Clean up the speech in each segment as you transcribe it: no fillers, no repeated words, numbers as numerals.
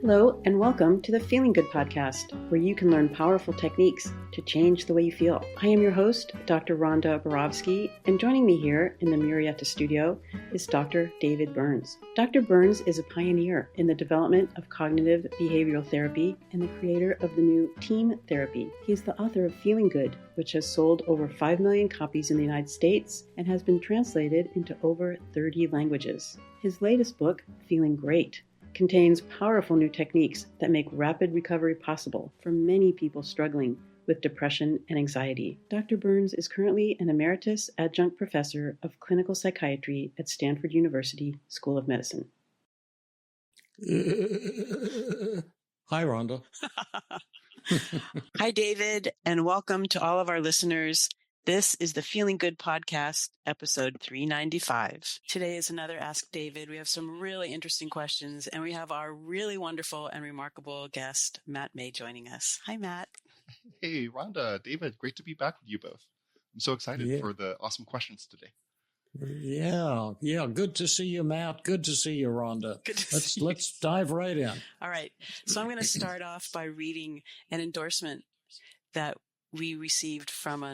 Hello, and welcome to the Feeling Good podcast, where you can learn powerful techniques to change the way you feel. I am your host, Dr. Rhonda and joining me here in the Murrieta studio is Dr. David Burns. Dr. Burns is a pioneer in the development of cognitive behavioral therapy and the creator of the new team therapy. He is the author of Feeling Good, which has sold over 5 million copies in the United States and has been translated into over 30 languages. His latest book, Feeling Great, contains powerful new techniques that make rapid recovery possible for many people struggling with depression and anxiety. Dr. Burns is currently an emeritus adjunct professor of clinical psychiatry at Stanford University School of Medicine. Hi, Rhonda. Hi, David, and welcome to all of our listeners. This is the Feeling Good podcast, episode 395. Today is another Ask David. We have some really interesting questions, and we have our really wonderful and remarkable guest, Matt May, joining us. Hi, Matt. Hey, Rhonda, David, great to be back with you both. I'm so excited for the awesome questions today. Yeah. Good to see you, Matt. Good to see you, Rhonda. Let's dive right in. All right. So I'm going to start off by reading an endorsement that we received from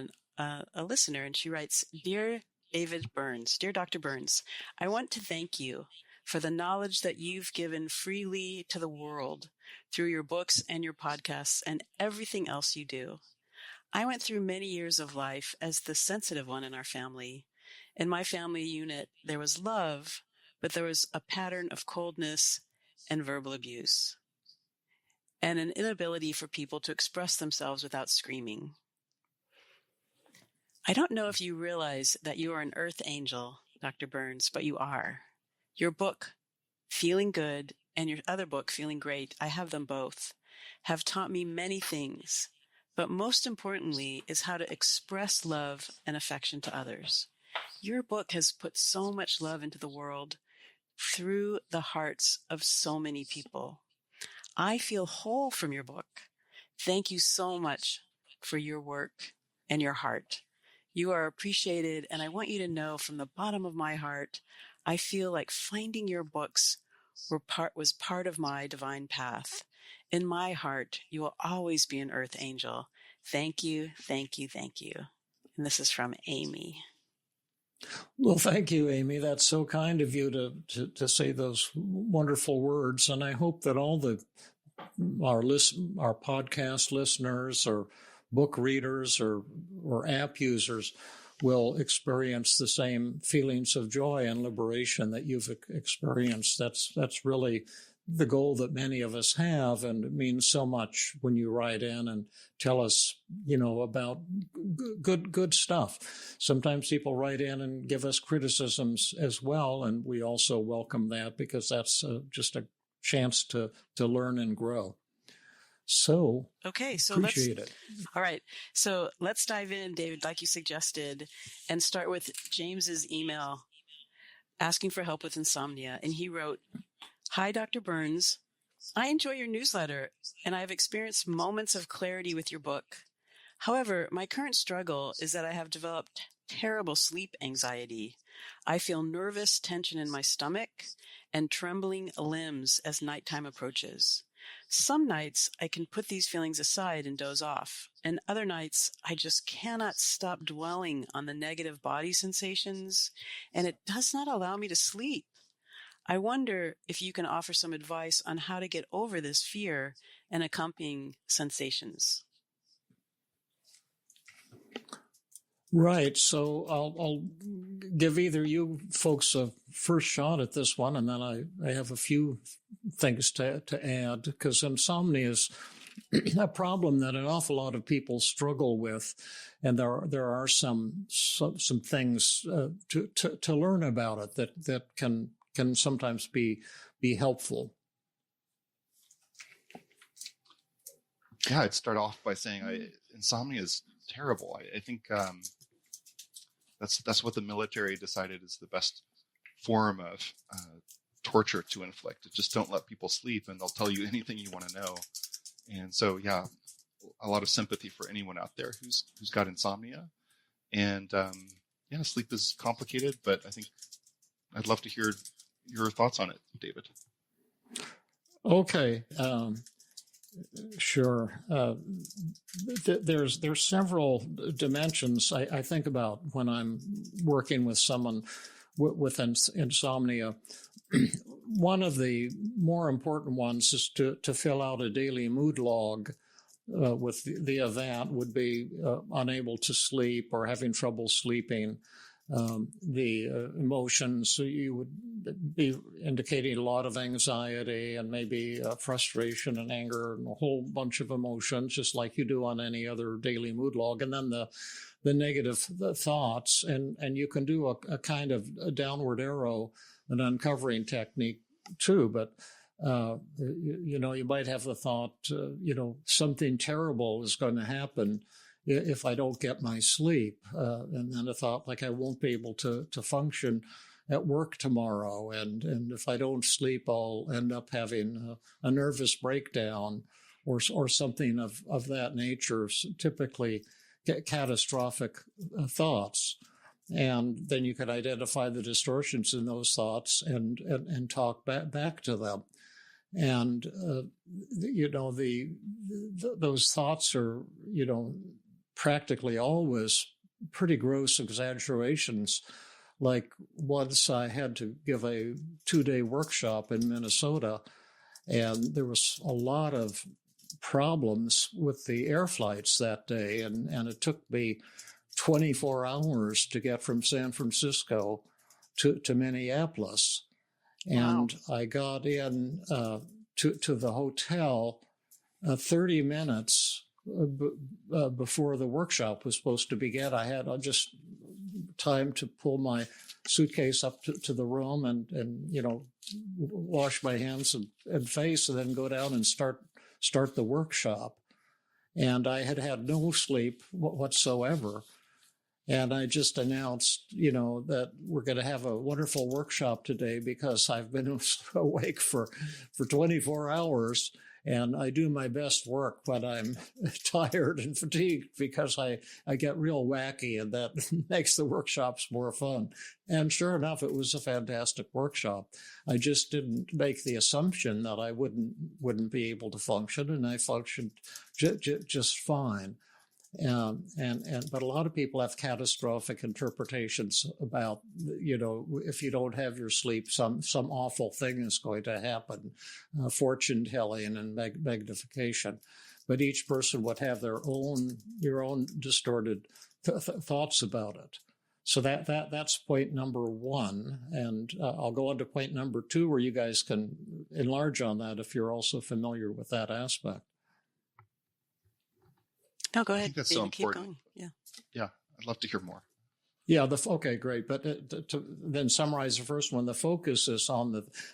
a listener, and she writes, Dear Dr. Burns, I want to thank you for the knowledge that you've given freely to the world through your books and your podcasts and everything else you do. I went through many years of life as the sensitive one in our family. In my family unit, there was love, but there was a pattern of coldness and verbal abuse, and an inability for people to express themselves without screaming. I don't know if you realize that you are an earth angel, Dr. Burns, but you are. Your book, Feeling Good, and your other book, Feeling Great, I have them both, have taught me many things, but most importantly is how to express love and affection to others. Your book has put so much love into the world through the hearts of so many people. I feel whole from your book. Thank you so much for your work and your heart. You are appreciated, and I want you to know from the bottom of my heart, I feel like finding your books was part of my divine path. In my heart, you will always be an earth angel. Thank you, thank you, thank you. And this is from Amy. Well, thank you, Amy. That's so kind of you to say those wonderful words. And I hope that all our podcast listeners or book readers or app users will experience the same feelings of joy and liberation that you've experienced. That's really the goal that many of us have, and it means so much when you write in and tell us, about good stuff. Sometimes people write in and give us criticisms as well, and we also welcome that because that's just a chance to learn and grow. So appreciate it. All right. So let's dive in, David, like you suggested, and start with James's email asking for help with insomnia. And he wrote, Hi, Dr. Burns. I enjoy your newsletter, and I have experienced moments of clarity with your book. However, my current struggle is that I have developed terrible sleep anxiety. I feel nervous tension in my stomach and trembling limbs as nighttime approaches. Some nights I can put these feelings aside and doze off, and other nights I just cannot stop dwelling on the negative body sensations, and it does not allow me to sleep. I wonder if you can offer some advice on how to get over this fear and accompanying sensations. Right. So I'll give either you folks a first shot at this one, and then I have a few things to add, because insomnia is a problem that an awful lot of people struggle with, and there are some things to learn about it that can sometimes be helpful. Yeah, I'd start off by saying insomnia is terrible. I think that's what the military decided is the best form of torture to inflict. Just don't let people sleep, and they'll tell you anything you want to know. And so, yeah, a lot of sympathy for anyone out there who's got insomnia. And sleep is complicated, but I think I'd love to hear your thoughts on it, David. Okay. Sure. There's several dimensions I think about when I'm working with someone with insomnia. One of the more important ones is to fill out a daily mood log with the event. Would be unable to sleep or having trouble sleeping. The emotions, so you would be indicating a lot of anxiety and maybe frustration and anger and a whole bunch of emotions, just like you do on any other daily mood log. And then the negative thoughts, and you can do a kind of a downward arrow, an uncovering technique too. But you might have the thought, something terrible is going to happen if I don't get my sleep. And then a thought like I won't be able to function at work tomorrow. And if I don't sleep, I'll end up having a nervous breakdown or something of that nature, typically catastrophic thoughts. And then you could identify the distortions in those thoughts and talk back to them. And, those thoughts are, practically always pretty gross exaggerations. Like once I had to give a 2-day workshop in Minnesota, and there was a lot of problems with the air flights that day. And it took me 24 hours to get from San Francisco to Minneapolis. And wow. I got in to the hotel 30 minutes before the workshop was supposed to begin. I had just time to pull my suitcase up to the room and wash my hands and face, and then go down and start the workshop. And I had no sleep whatsoever. And I just announced, that we're going to have a wonderful workshop today because I've been awake for 24 hours. And I do my best work when I'm tired and fatigued because I get real wacky, and that makes the workshops more fun. And sure enough, it was a fantastic workshop. I just didn't make the assumption that I wouldn't be able to function, and I functioned just fine. But a lot of people have catastrophic interpretations about, if you don't have your sleep, some awful thing is going to happen, fortune telling and magnification. But each person would have your own distorted thoughts about it. So that's point number one. And I'll go on to point number two, where you guys can enlarge on that if you're also familiar with that aspect. No, go ahead. I think that's so important. Yeah, I'd love to hear more. Yeah, okay, great. But to then summarize the first one, the focus is on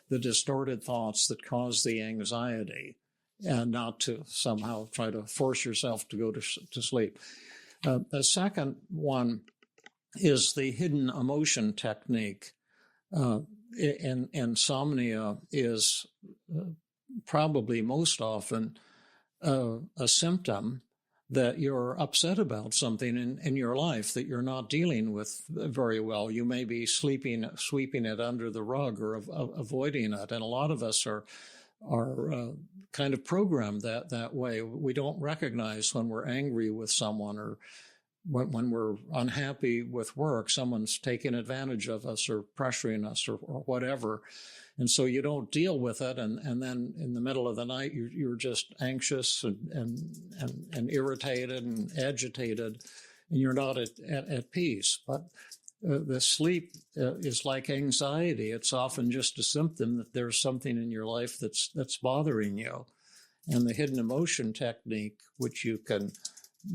the distorted thoughts that cause the anxiety, and not to somehow try to force yourself to go to sleep. The second one is the hidden emotion technique. Insomnia is probably most often a symptom that you're upset about something in your life that you're not dealing with very well. You may be sweeping it under the rug or avoiding it. And a lot of us are kind of programmed that way. We don't recognize when we're angry with someone, or when we're unhappy with work, someone's taking advantage of us or pressuring us or whatever. And so you don't deal with it, and then in the middle of the night, you're just anxious and irritated and agitated, and you're not at peace. But the sleep is like anxiety. It's often just a symptom that there's something in your life that's bothering you. And the hidden emotion technique, which you can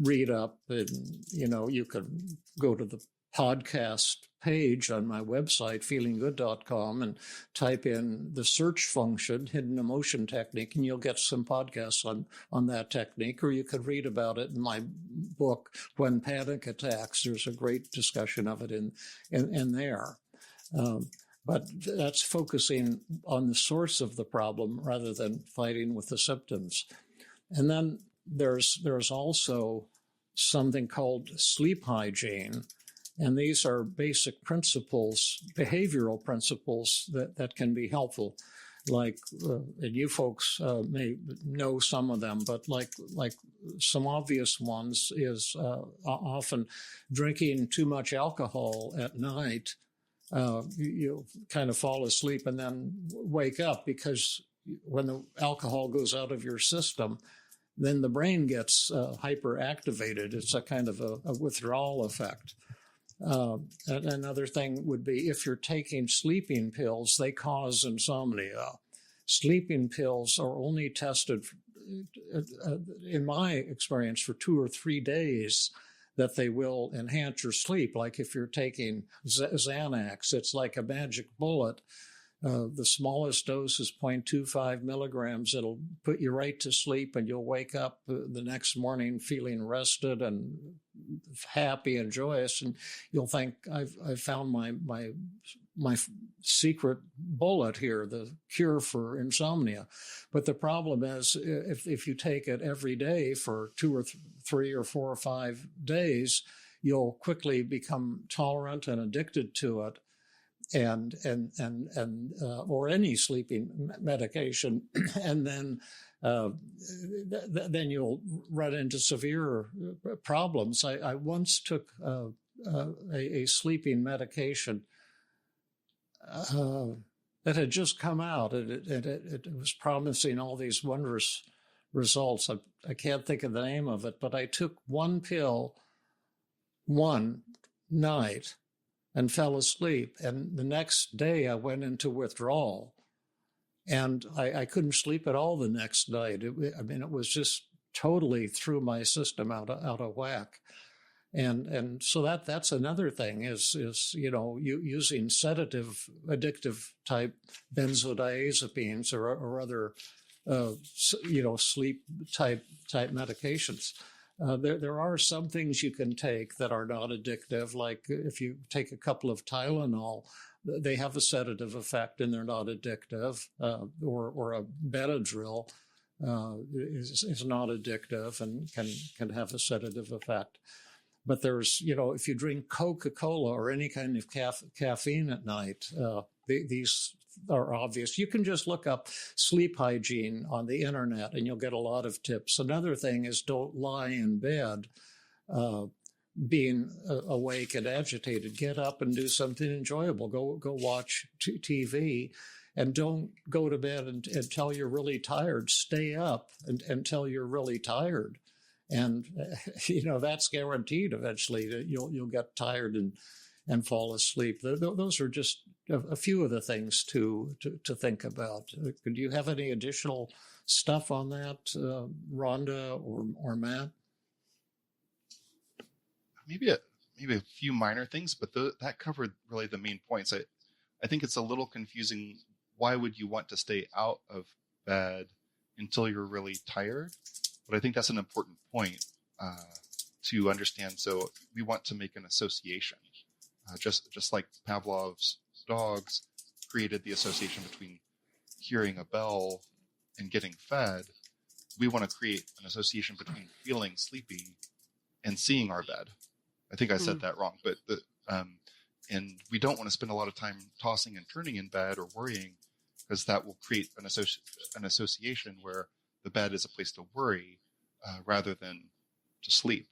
read up, and you can go to the podcast page on my website, feelinggood.com, and type in the search function, hidden emotion technique, and you'll get some podcasts on that technique. Or you could read about it in my book, When Panic Attacks. There's a great discussion of it in there. But that's focusing on the source of the problem rather than fighting with the symptoms. And then there's also something called sleep hygiene. And these are basic principles, behavioral principles that can be helpful. like and you folks may know some of them, but like some obvious ones is often drinking too much alcohol at night. You kind of fall asleep and then wake up, because when the alcohol goes out of your system, then the brain gets hyperactivated. It's a kind of a withdrawal effect. Another thing would be if you're taking sleeping pills, they cause insomnia. Sleeping pills are only tested, in my experience, for 2 or 3 days, that they will enhance your sleep. Like if you're taking Xanax, it's like a magic bullet. The smallest dose is 0.25 milligrams. It'll put you right to sleep, and you'll wake up the next morning feeling rested and happy and joyous. And you'll think, I've found my secret bullet here, the cure for insomnia. But the problem is, if you take it every day for 2 or 3 or 4 or 5 days, you'll quickly become tolerant and addicted to it. And or any sleeping medication, and then you'll run into severe problems. I once took a sleeping medication that had just come out, and it was promising all these wondrous results. I can't think of the name of it, but I took one pill one night and fell asleep. And the next day I went into withdrawal, and I couldn't sleep at all the next night. It was just totally threw my system out of whack. And so that's another thing is using sedative, addictive type benzodiazepines or other, sleep type medications. There are some things you can take that are not addictive, like if you take a couple of Tylenol, they have a sedative effect and they're not addictive, or a Benadryl is not addictive and can have a sedative effect. But there's, if you drink Coca-Cola or any kind of caffeine at night, these are obvious. You can just look up sleep hygiene on the internet and you'll get a lot of tips. Another thing is don't lie in bed being awake and agitated. Get up and do something enjoyable. Go watch TV, and don't go to bed until you're really tired. Stay up until you're really tired. And, that's guaranteed eventually that you'll get tired and fall asleep. Those are just a few of the things to think about. Do you have any additional stuff on that, Rhonda or Matt? Maybe a few minor things, but that covered really the main points. I think it's a little confusing. Why would you want to stay out of bed until you're really tired? But I think that's an important point to understand. So we want to make an association, just like Pavlov's dogs created the association between hearing a bell and getting fed. We want to create an association between feeling sleepy and seeing our bed. I think I said that wrong, but and we don't want to spend a lot of time tossing and turning in bed or worrying, because that will create an association where the bed is a place to worry rather than to sleep.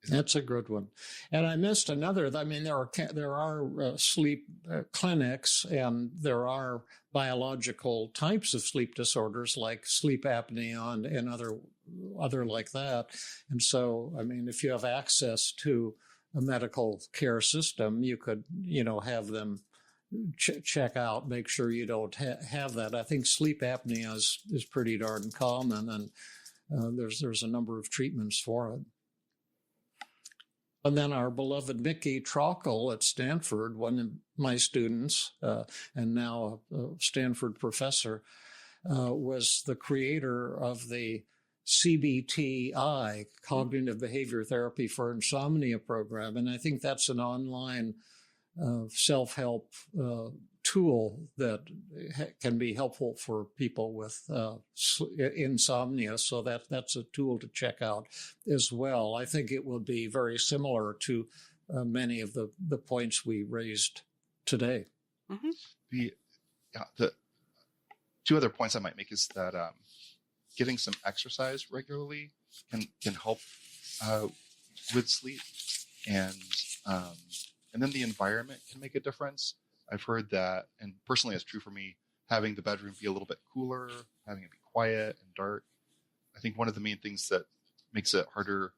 That's a good one. And I missed another. I mean, there are sleep clinics, and there are biological types of sleep disorders like sleep apnea and other like that. And so, I mean, if you have access to a medical care system, you could, have them check out, make sure you don't have that. I think sleep apnea is pretty darn common, and there's a number of treatments for it. And then our beloved Mickey Trockle at Stanford, one of my students, and now a Stanford professor, was the creator of the CBTI, Cognitive Behavior Therapy for Insomnia program. And I think that's an online self-help tool that can be helpful for people with insomnia. So that's a tool to check out as well. I think it will be very similar to many of the points we raised today. Mm-hmm. two other points I might make is that getting some exercise regularly can help with sleep, and then the environment can make a difference. I've heard that, and personally it's true for me, having the bedroom be a little bit cooler, having it be quiet and dark. I think one of the main things that makes it harder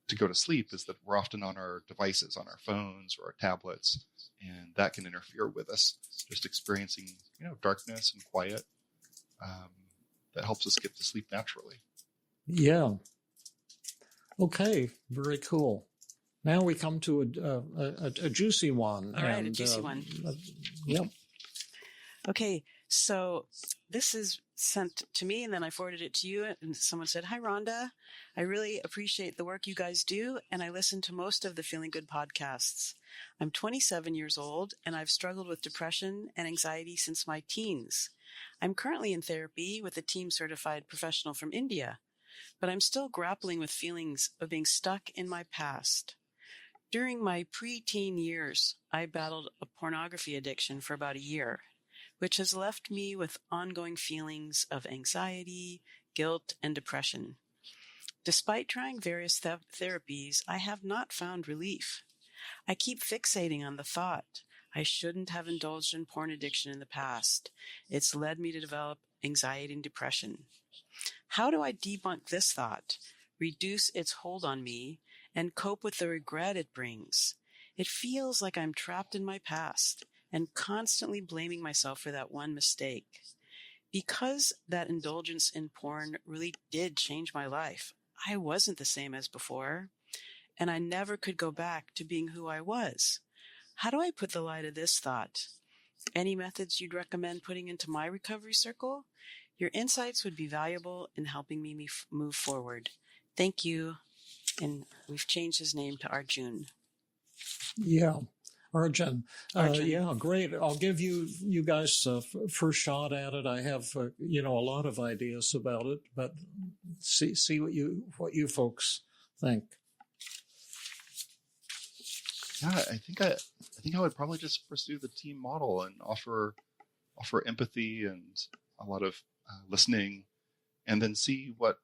to go to sleep is that we're often on our devices, on our phones or our tablets, and that can interfere with us just experiencing, darkness and quiet. That helps us get to sleep naturally. Yeah. Okay. Very cool. Now we come to a juicy one. All right, a juicy one. Yep. Okay, so this is sent to me, and then I forwarded it to you, and someone said, "Hi, Rhonda. I really appreciate the work you guys do, and I listen to most of the Feeling Good podcasts. I'm 27 years old, and I've struggled with depression and anxiety since my teens. I'm currently in therapy with a team-certified professional from India, but I'm still grappling with feelings of being stuck in my past. During my pre-teen years, I battled a pornography addiction for about a year, which has left me with ongoing feelings of anxiety, guilt, and depression. Despite trying various therapies, I have not found relief. I keep fixating on the thought I shouldn't have indulged in porn addiction in the past. It's led me to develop anxiety and depression. How do I debunk this thought, reduce its hold on me, and cope with the regret it brings? It feels like I'm trapped in my past and constantly blaming myself for that one mistake. Because that indulgence in porn really did change my life, I wasn't the same as before, and I never could go back to being who I was. How do I put the lie to this thought? Any methods you'd recommend putting into my recovery circle? Your insights would be valuable in helping me move forward. Thank you." And we've changed his name to Arjun. Yeah. Arjun. Arjun. Yeah, great. I'll give you guys first shot at it. I have a lot of ideas about it, but see what you folks think. Yeah, I think I would probably just pursue the team model and offer empathy and a lot of listening, and then see what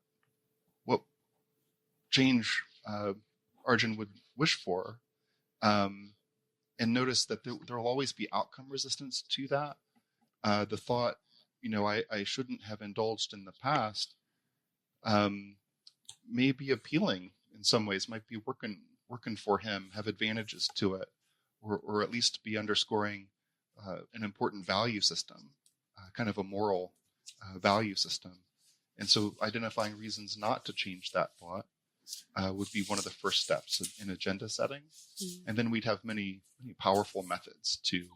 change Arjun would wish for. And notice that there will always be outcome resistance to that. The thought, I shouldn't have indulged in the past, may be appealing in some ways, might be working for him, have advantages to it, or at least be underscoring an important value system, kind of a moral value system. And so identifying reasons not to change that thought would be one of the first steps in agenda setting. Mm-hmm. And then we'd have many powerful methods to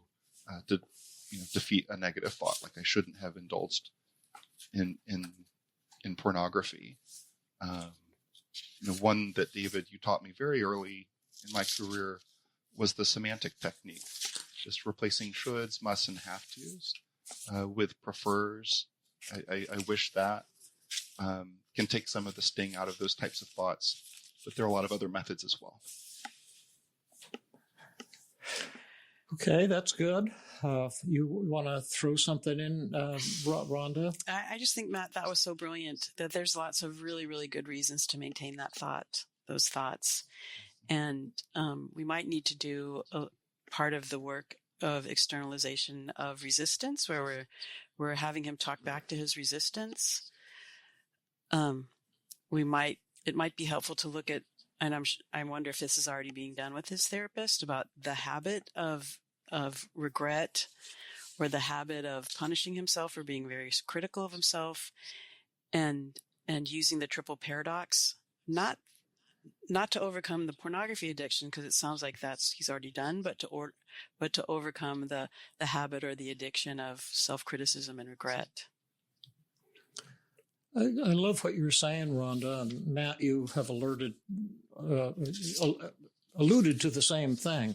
defeat a negative thought, like I shouldn't have indulged in pornography. One that, David, you taught me very early in my career was the semantic technique, just replacing shoulds, musts, and have tos with prefers. I wish that can take some of the sting out of those types of thoughts, but there are a lot of other methods as well. Okay, that's good. You want to throw something in, Rhonda? I just think, Matt, that was so brilliant that there's lots of really, really good reasons to maintain those thoughts. And we might need to do a part of the work of externalization of resistance, where we're having him talk back to his resistance. It might be helpful to look at, and I wonder if this is already being done with his therapist, about the habit of regret, or the habit of punishing himself or being very critical of himself, and using the triple paradox, not to overcome the pornography addiction, because it sounds like he's already done, but to overcome the habit or the addiction of self-criticism and regret. I love what you're saying, Rhonda, and Matt, you have alluded to the same thing.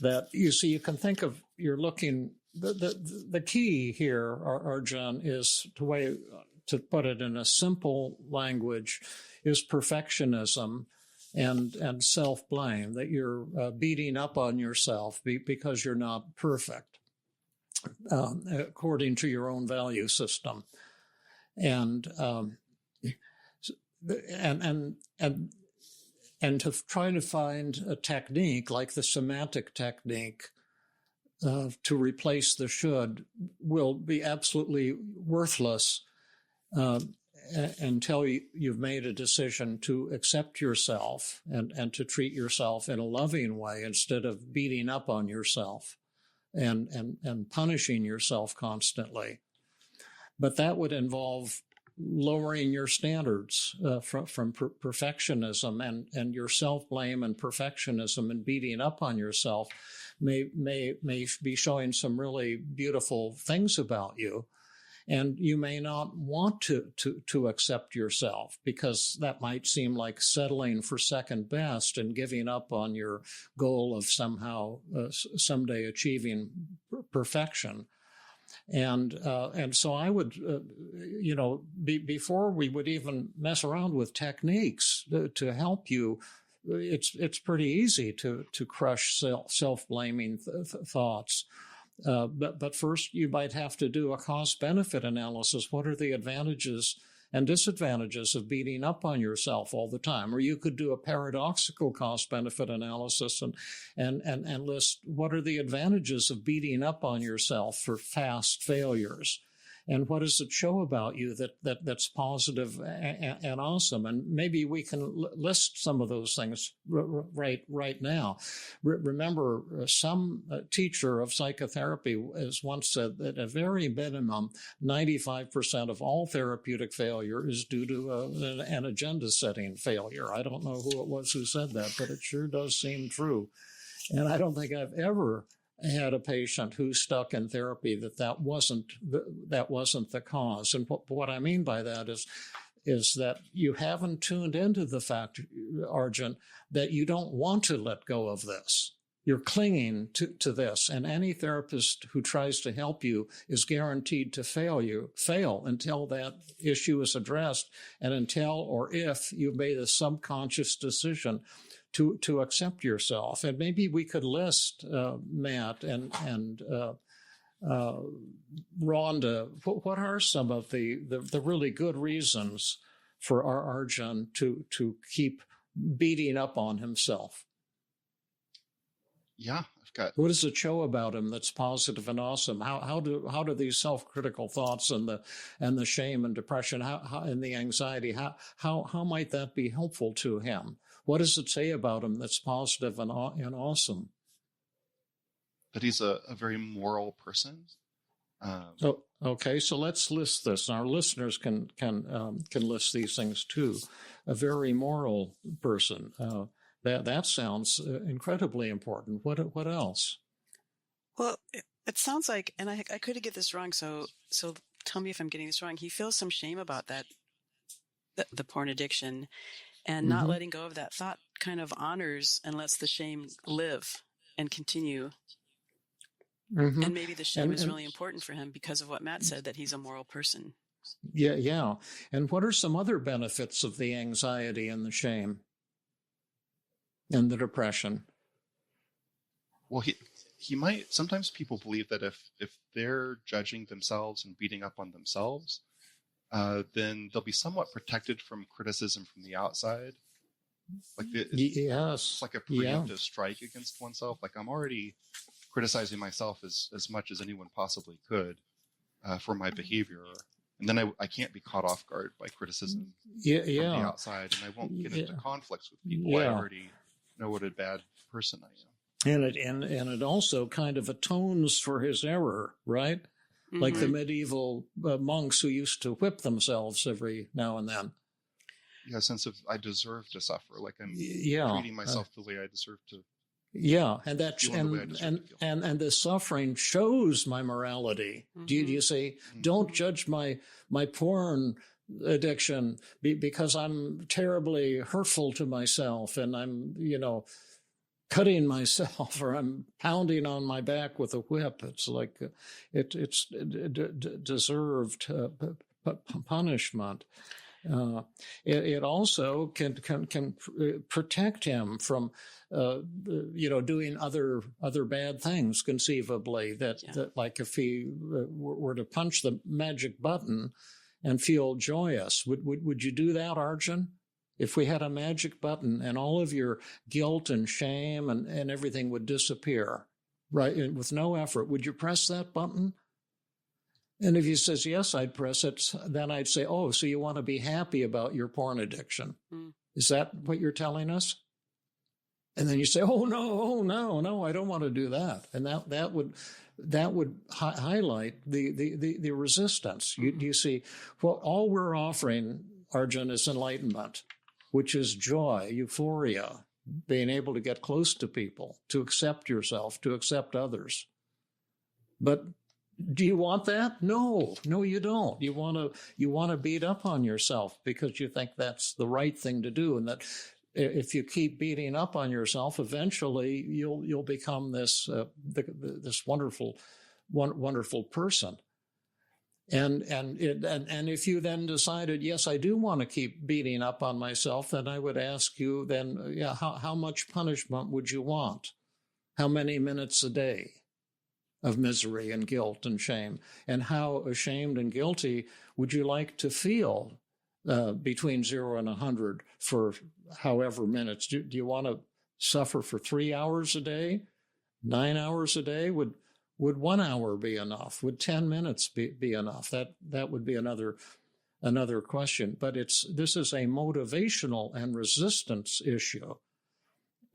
That you can think of, you're looking. The key here, Arjun, is to put it in a simple language, is perfectionism and self-blame. That you're beating up on yourself because you're not perfect. according to your own value system. And to try to find a technique like the semantic technique to replace the should will be absolutely worthless until you've made a decision to accept yourself and to treat yourself in a loving way instead of beating up on yourself and punishing yourself constantly. But that would involve lowering your standards from perfectionism, and your self-blame and perfectionism and beating up on yourself may be showing some really beautiful things about you. And you may not want to accept yourself because that might seem like settling for second best and giving up on your goal of somehow someday achieving perfection. And so I would, before we would even mess around with techniques to help you, it's pretty easy to crush self-blaming thoughts. But first, you might have to do a cost-benefit analysis. What are the advantages and disadvantages of beating up on yourself all the time? Or you could do a paradoxical cost-benefit analysis and list what are the advantages of beating up on yourself for fast failures. And what does it show about you that's positive and awesome? And maybe we can list some of those things right now. Remember, some teacher of psychotherapy has once said that at a very minimum, 95% of all therapeutic failure is due to an agenda-setting failure. I don't know who it was who said that, but it sure does seem true. And I don't think I've ever had a patient who stuck in therapy that wasn't the cause. And what I mean by that is that you haven't tuned into the fact, Arjun, that you don't want to let go of this. You're clinging to this, and any therapist who tries to help you is guaranteed to fail until that issue is addressed, and until or if you've made a subconscious decision to accept yourself. And maybe we could list, Matt and Rhonda, what are some of the really good reasons for our Arjun to keep beating up on himself? Yeah, I've got. What does it show about him that's positive and awesome? How do these self-critical thoughts and the shame and depression and the anxiety, how might that be helpful to him? What does it say about him that's positive and awesome? That he's a very moral person. Okay. So let's list this. Our listeners can list these things too. A very moral person. That sounds incredibly important. What else? Well, it sounds like, and I could get this wrong, so tell me if I'm getting this wrong. He feels some shame about that, the porn addiction, and not letting go of that thought kind of honors and lets the shame live and continue. Mm-hmm. And maybe the shame is really important for him because of what Matt said, that he's a moral person. Yeah. And what are some other benefits of the anxiety and the shame and the depression? Well, he might, sometimes people believe that if they're judging themselves and beating up on themselves, then they'll be somewhat protected from criticism from the outside. Like it's like a preemptive strike against oneself. Like I'm already criticizing myself as much as anyone possibly could for my behavior. And then I can't be caught off guard by criticism from the outside, and I won't get into conflicts with people. I already know what a bad person I am. And it also kind of atones for his error, right? Mm-hmm. Like the medieval monks who used to whip themselves every now and then. Yeah, a sense of I deserve to suffer, like I'm treating myself the way I deserve to. Yeah, and the suffering shows my morality. Mm-hmm. Do you see? Mm-hmm. Don't judge my porn addiction because I'm terribly hurtful to myself, and I'm cutting myself, or I'm pounding on my back with a whip. It's like it's deserved punishment. It also can protect him from, doing other bad things conceivably. That like if he were to punch the magic button and feel joyous, would you do that, Arjun? If we had a magic button and all of your guilt and shame and everything would disappear, right, and with no effort, would you press that button? And if he says, yes, I'd press it, then I'd say, oh, so you want to be happy about your porn addiction. Mm. Is that what you're telling us? And then you say, oh, no, I don't want to do that. And that would highlight the resistance. You see, well, all we're offering, Arjun, is enlightenment, which is joy, euphoria, being able to get close to people, to accept yourself, to accept others. But do you want that? No, you don't. You want to beat up on yourself because you think that's the right thing to do, and that if you keep beating up on yourself, eventually you'll become this wonderful person. And if you then decided, yes, I do want to keep beating up on myself, then I would ask you then, how much punishment would you want? How many minutes a day of misery and guilt and shame? And how ashamed and guilty would you like to feel between 0 and 100 for however minutes? Do you want to suffer for 3 hours a day, 9 hours a day? Would 1 hour be enough? Would 10 minutes be enough? That would be another question. But this is a motivational and resistance issue.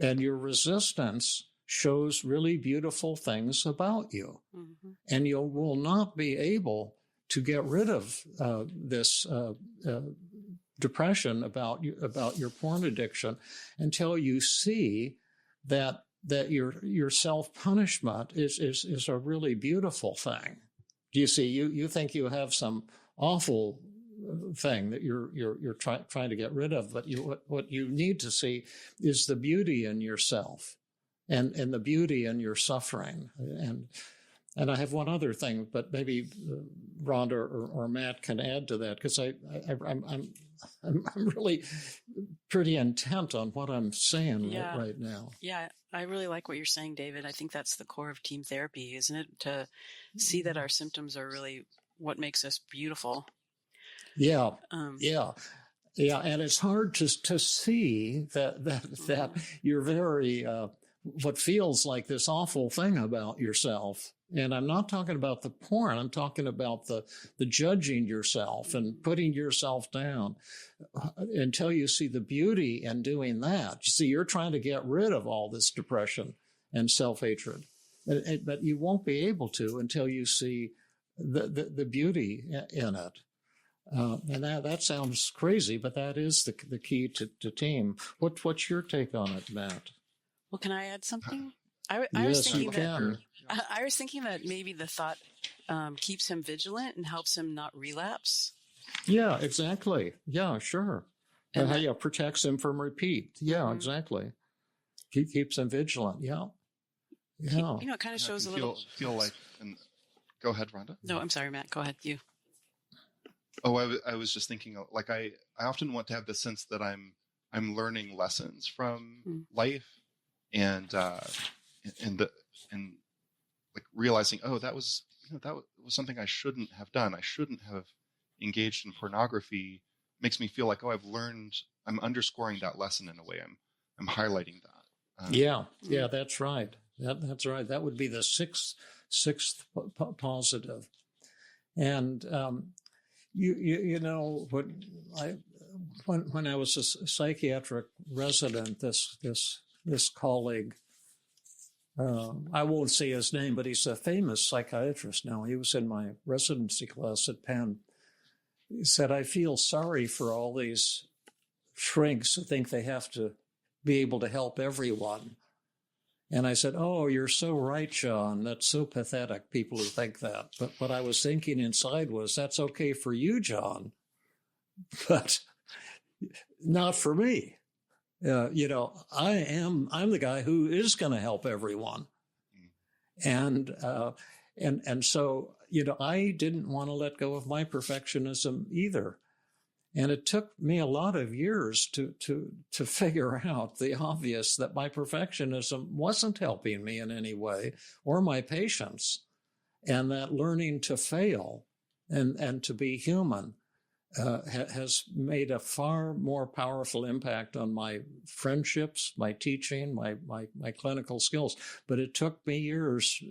And your resistance shows really beautiful things about you. Mm-hmm. And you will not be able to get rid of this depression about your porn addiction until you see that your self-punishment is a really beautiful thing. Do you see? You think you have some awful thing that you're trying to get rid of, but what you need to see is the beauty in yourself. And the beauty in your suffering. And I have one other thing, but maybe Rhonda or Matt can add to that, because I'm really pretty intent on what I'm saying right now. Yeah, I really like what you're saying, David. I think that's the core of team therapy, isn't it? To see that our symptoms are really what makes us beautiful. Yeah. And it's hard to see that you're very what feels like this awful thing about yourself. And I'm not talking about the porn. I'm talking about the judging yourself and putting yourself down until you see the beauty in doing that. You see, you're trying to get rid of all this depression and self-hatred, but you won't be able to until you see the beauty in it. And that sounds crazy, but that is the key to team. What's your take on it, Matt? Well, can I add something? I was thinking that maybe the thought keeps him vigilant and helps him not relapse. Yeah, exactly. Yeah, sure. And protects him from repeat. Yeah, mm-hmm. Exactly. Keeps him vigilant. Yeah. It kind of shows a little. Feel like. And go ahead, Rhonda. No, I'm sorry, Matt. Go ahead. You. Oh, I was just thinking. Like I often want to have the sense that I'm learning lessons from life. And like realizing, that was something I shouldn't have done. I shouldn't have engaged in pornography. Makes me feel like, I've learned. I'm underscoring that lesson in a way. I'm highlighting that. Yeah, that's right. That's right. That would be the sixth positive. And you know what? When I was a psychiatric resident, this colleague, I won't say his name, but he's a famous psychiatrist now. He was in my residency class at Penn. He said, I feel sorry for all these shrinks who think they have to be able to help everyone. And I said, oh, you're so right, John. That's so pathetic, people who think that. But what I was thinking inside was, that's okay for you, John, but not for me. I'm the guy who is going to help everyone. And so, I didn't want to let go of my perfectionism either. And it took me a lot of years to figure out the obvious, that my perfectionism wasn't helping me in any way, or my patients, and that learning to fail and to be human has made a far more powerful impact on my friendships, my teaching, my clinical skills. But it took me years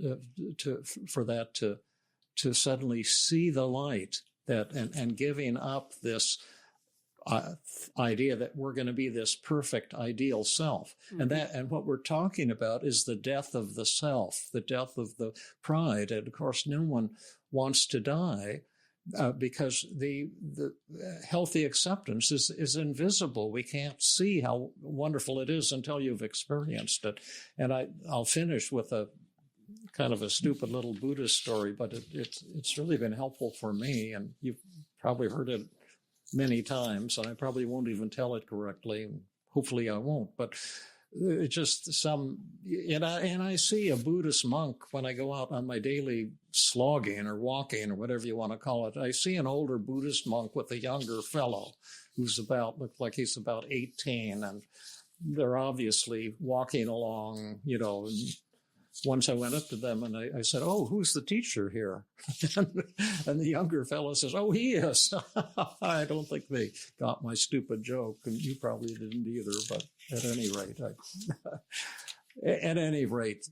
for that to suddenly see the light, that and giving up this idea that we're going to be this perfect ideal self. Mm-hmm. And what we're talking about is the death of the self, the death of the pride. And of course, no one wants to die because the healthy acceptance is invisible. We can't see how wonderful it is until you've experienced it. And I'll finish with a kind of a stupid little Buddhist story, but it's really been helpful for me. And you've probably heard it many times, and I probably won't even tell it correctly. Hopefully I won't, but it's just and I see a Buddhist monk when I go out on my daily slogging or walking or whatever you want to call it. I see an older Buddhist monk with a younger fellow who's looked like he's about 18, and they're obviously walking along, Once I went up to them and I said, "Oh, who's the teacher here?" and the younger fellow says, "Oh, he is." I don't think they got my stupid joke, and you probably didn't either. But at any rate,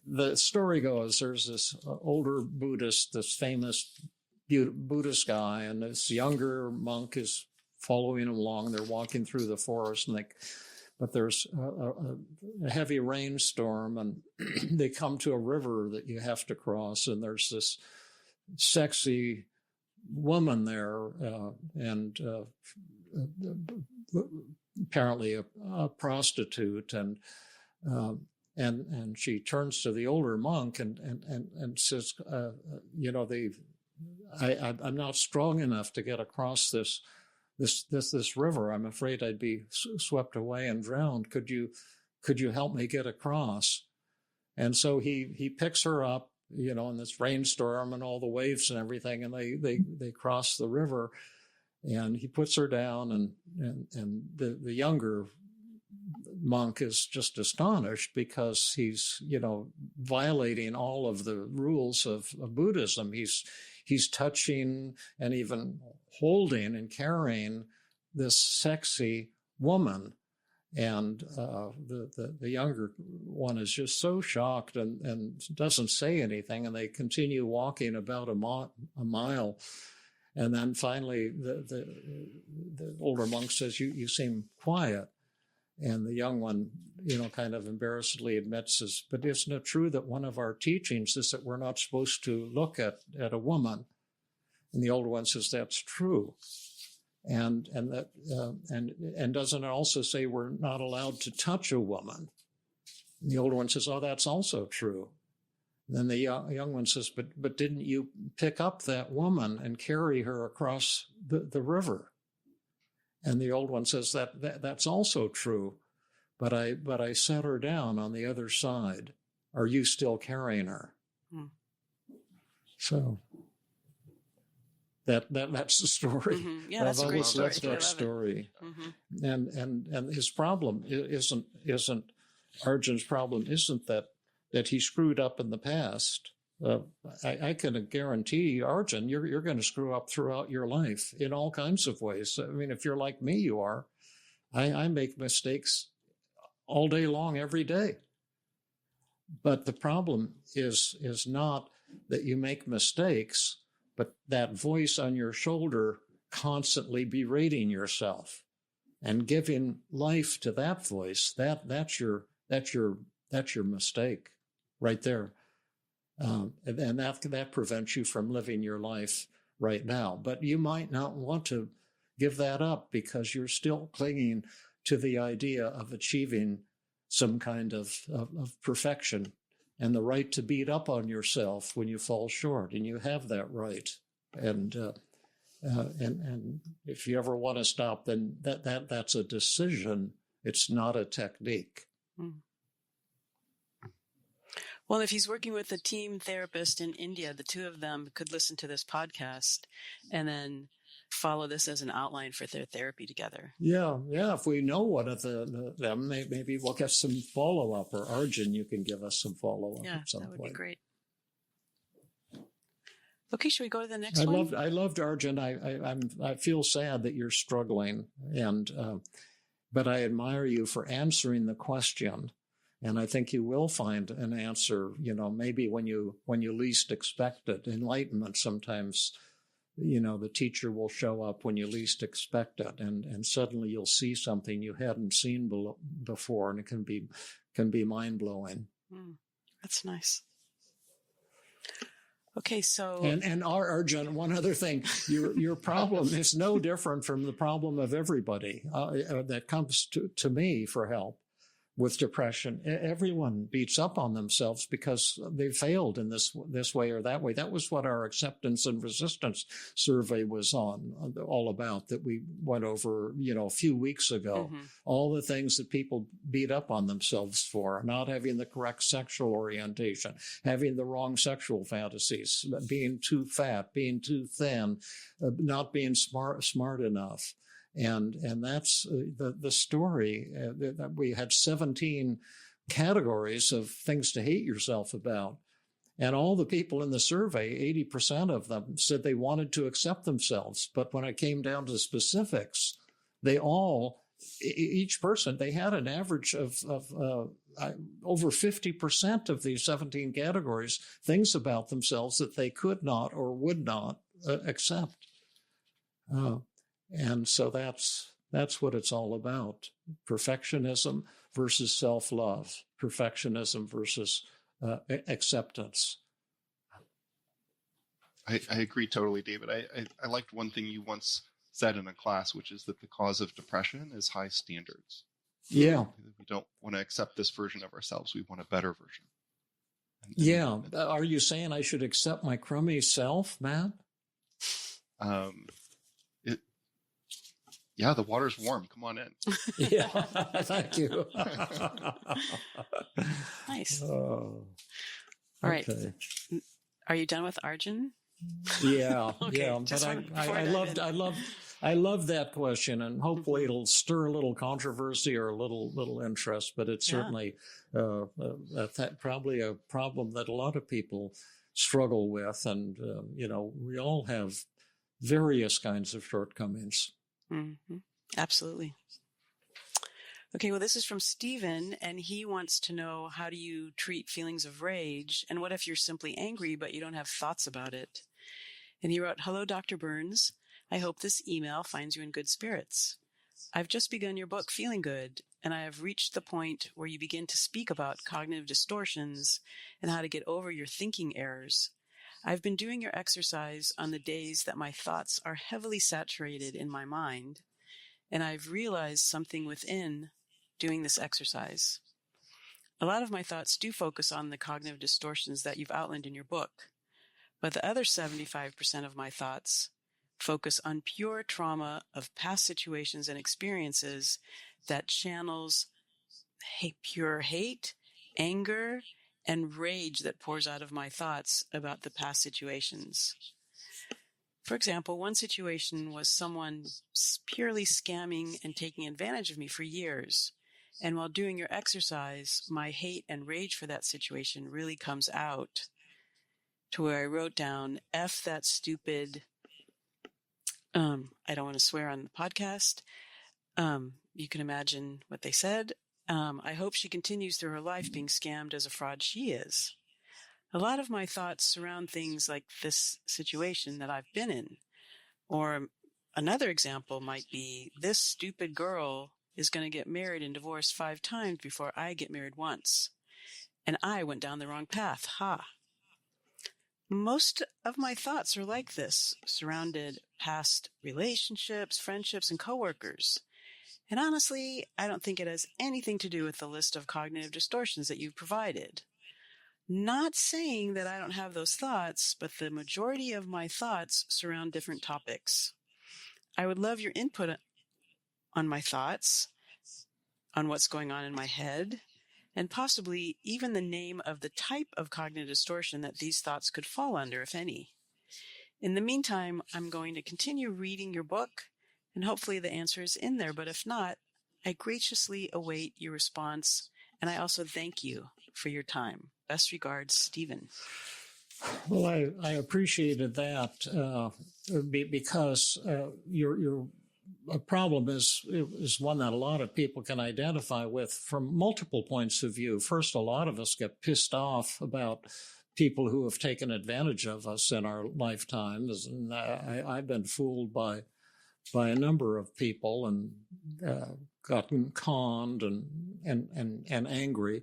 the story goes: there's this older Buddhist, this famous Buddhist guy, and this younger monk is following him along. They're walking through the forest, but there's a heavy rainstorm, and they come to a river that you have to cross, and there's this sexy woman there, and apparently a prostitute, and she turns to the older monk and says, I'm not strong enough to get across this river. I'm afraid I'd be swept away and drowned. Could you help me get across? And so he picks her up, in this rainstorm and all the waves and everything, and they cross the river, and he puts her down, and the younger monk is just astonished because he's, violating all of the rules of Buddhism. He's touching and even holding and carrying this sexy woman. And the younger one is just so shocked and doesn't say anything. And they continue walking about a mile. And then finally, the older monk says, you seem quiet. And the young one, kind of embarrassedly admits, but isn't it true that one of our teachings is that we're not supposed to look at a woman? And the older one says, that's true. And doesn't it also say we're not allowed to touch a woman? And the older one says, oh, that's also true. And then the young one says, but didn't you pick up that woman and carry her across the river? And the old one says that's also true, but I set her down on the other side. Are you still carrying her? So that's the story. Mm-hmm. Yeah, that's a great story. That's that story. Mm-hmm. And his problem isn't Arjun's problem isn't that he screwed up in the past. I can guarantee, Arjun, you're going to screw up throughout your life in all kinds of ways. I mean, if you're like me, you are. I make mistakes all day long, every day. But the problem is not that you make mistakes, but that voice on your shoulder constantly berating yourself and giving life to that voice. That's your mistake right there. And that prevents you from living your life right now. But you might not want to give that up because you're still clinging to the idea of achieving some kind of perfection and the right to beat up on yourself when you fall short. And you have that right. And if you ever want to stop, then that's a decision. It's not a technique. Well, if he's working with a team therapist in India, the two of them could listen to this podcast and then follow this as an outline for their therapy together. Yeah. If we know what of them, maybe we'll get some follow up. Or Arjun, you can give us some follow up at some that would point. be great. Okay, should we go to the next one? I loved Arjun. I feel sad that you're struggling, but I admire you for answering the question, and I think you will find an answer. Maybe when you least expect it. Enlightenment sometimes, the teacher will show up when you least expect it, and suddenly you'll see something you hadn't seen before, and it can be mind blowing. That's nice. Okay, so and Arjun, one other thing, your problem is no different from the problem of everybody that comes to me for help with depression. Everyone beats up on themselves because they failed in this way or that way. That was what our acceptance and resistance survey was all about, that we went over, a few weeks ago. Mm-hmm. All the things that people beat up on themselves for: not having the correct sexual orientation, having the wrong sexual fantasies, being too fat, being too thin, not being smart enough. And that's the story. That we had 17 categories of things to hate yourself about. And all the people in the survey, 80% of them, said they wanted to accept themselves. But when it came down to specifics, each person, they had an average of over 50% of these 17 categories, things about themselves that they could not or would not accept. And so that's what it's all about. Perfectionism versus self-love. Perfectionism versus acceptance. I agree totally, David. I liked one thing you once said in a class, which is that the cause of depression is high standards. Yeah. We don't want to accept this version of ourselves. We want a better version. Are you saying I should accept my crummy self, Matt? Yeah, the water's warm. Come on in. Yeah, thank you. Nice. All right. Are you done with Arjun? Yeah, okay, yeah. But I loved that question, and hopefully it'll stir a little controversy or a little interest. But it's certainly probably a problem that a lot of people struggle with, and we all have various kinds of shortcomings. Mm-hmm. Absolutely. Okay, well, this is from Stephan, and he wants to know, how do you treat feelings of rage? And what if you're simply angry, but you don't have thoughts about it? And he wrote, "Hello, Dr. Burns. I hope this email finds you in good spirits. I've just begun your book, Feeling Good, and I have reached the point where you begin to speak about cognitive distortions and how to get over your thinking errors. I've been doing your exercise on the days that my thoughts are heavily saturated in my mind, and I've realized something within doing this exercise. A lot of my thoughts do focus on the cognitive distortions that you've outlined in your book, but the other 75% of my thoughts focus on pure trauma of past situations and experiences that channels pure hate, anger, and rage that pours out of my thoughts about the past situations. For example, one situation was someone purely scamming and taking advantage of me for years. And while doing your exercise, my hate and rage for that situation really comes out, to where I wrote down, F that stupid, I don't want to swear on the podcast. You can imagine what they said. I hope she continues through her life being scammed as a fraud she is. A lot of my thoughts surround things like this situation that I've been in. Or another example might be, this stupid girl is going to get married and divorced 5 times before I get married once. And I went down the wrong path. Ha. Most of my thoughts are like this, surrounded past relationships, friendships, and coworkers. And honestly, I don't think it has anything to do with the list of cognitive distortions that you've provided. Not saying that I don't have those thoughts, but the majority of my thoughts surround different topics. I would love your input on my thoughts, on what's going on in my head, and possibly even the name of the type of cognitive distortion that these thoughts could fall under, if any. In the meantime, I'm going to continue reading your book, and hopefully the answer is in there. But if not, I graciously await your response, and I also thank you for your time. Best regards, Stephan. Well, I appreciated that because your problem is one that a lot of people can identify with from multiple points of view. First, a lot of us get pissed off about people who have taken advantage of us in our lifetimes, and I've been fooled by a number of people and gotten conned and angry.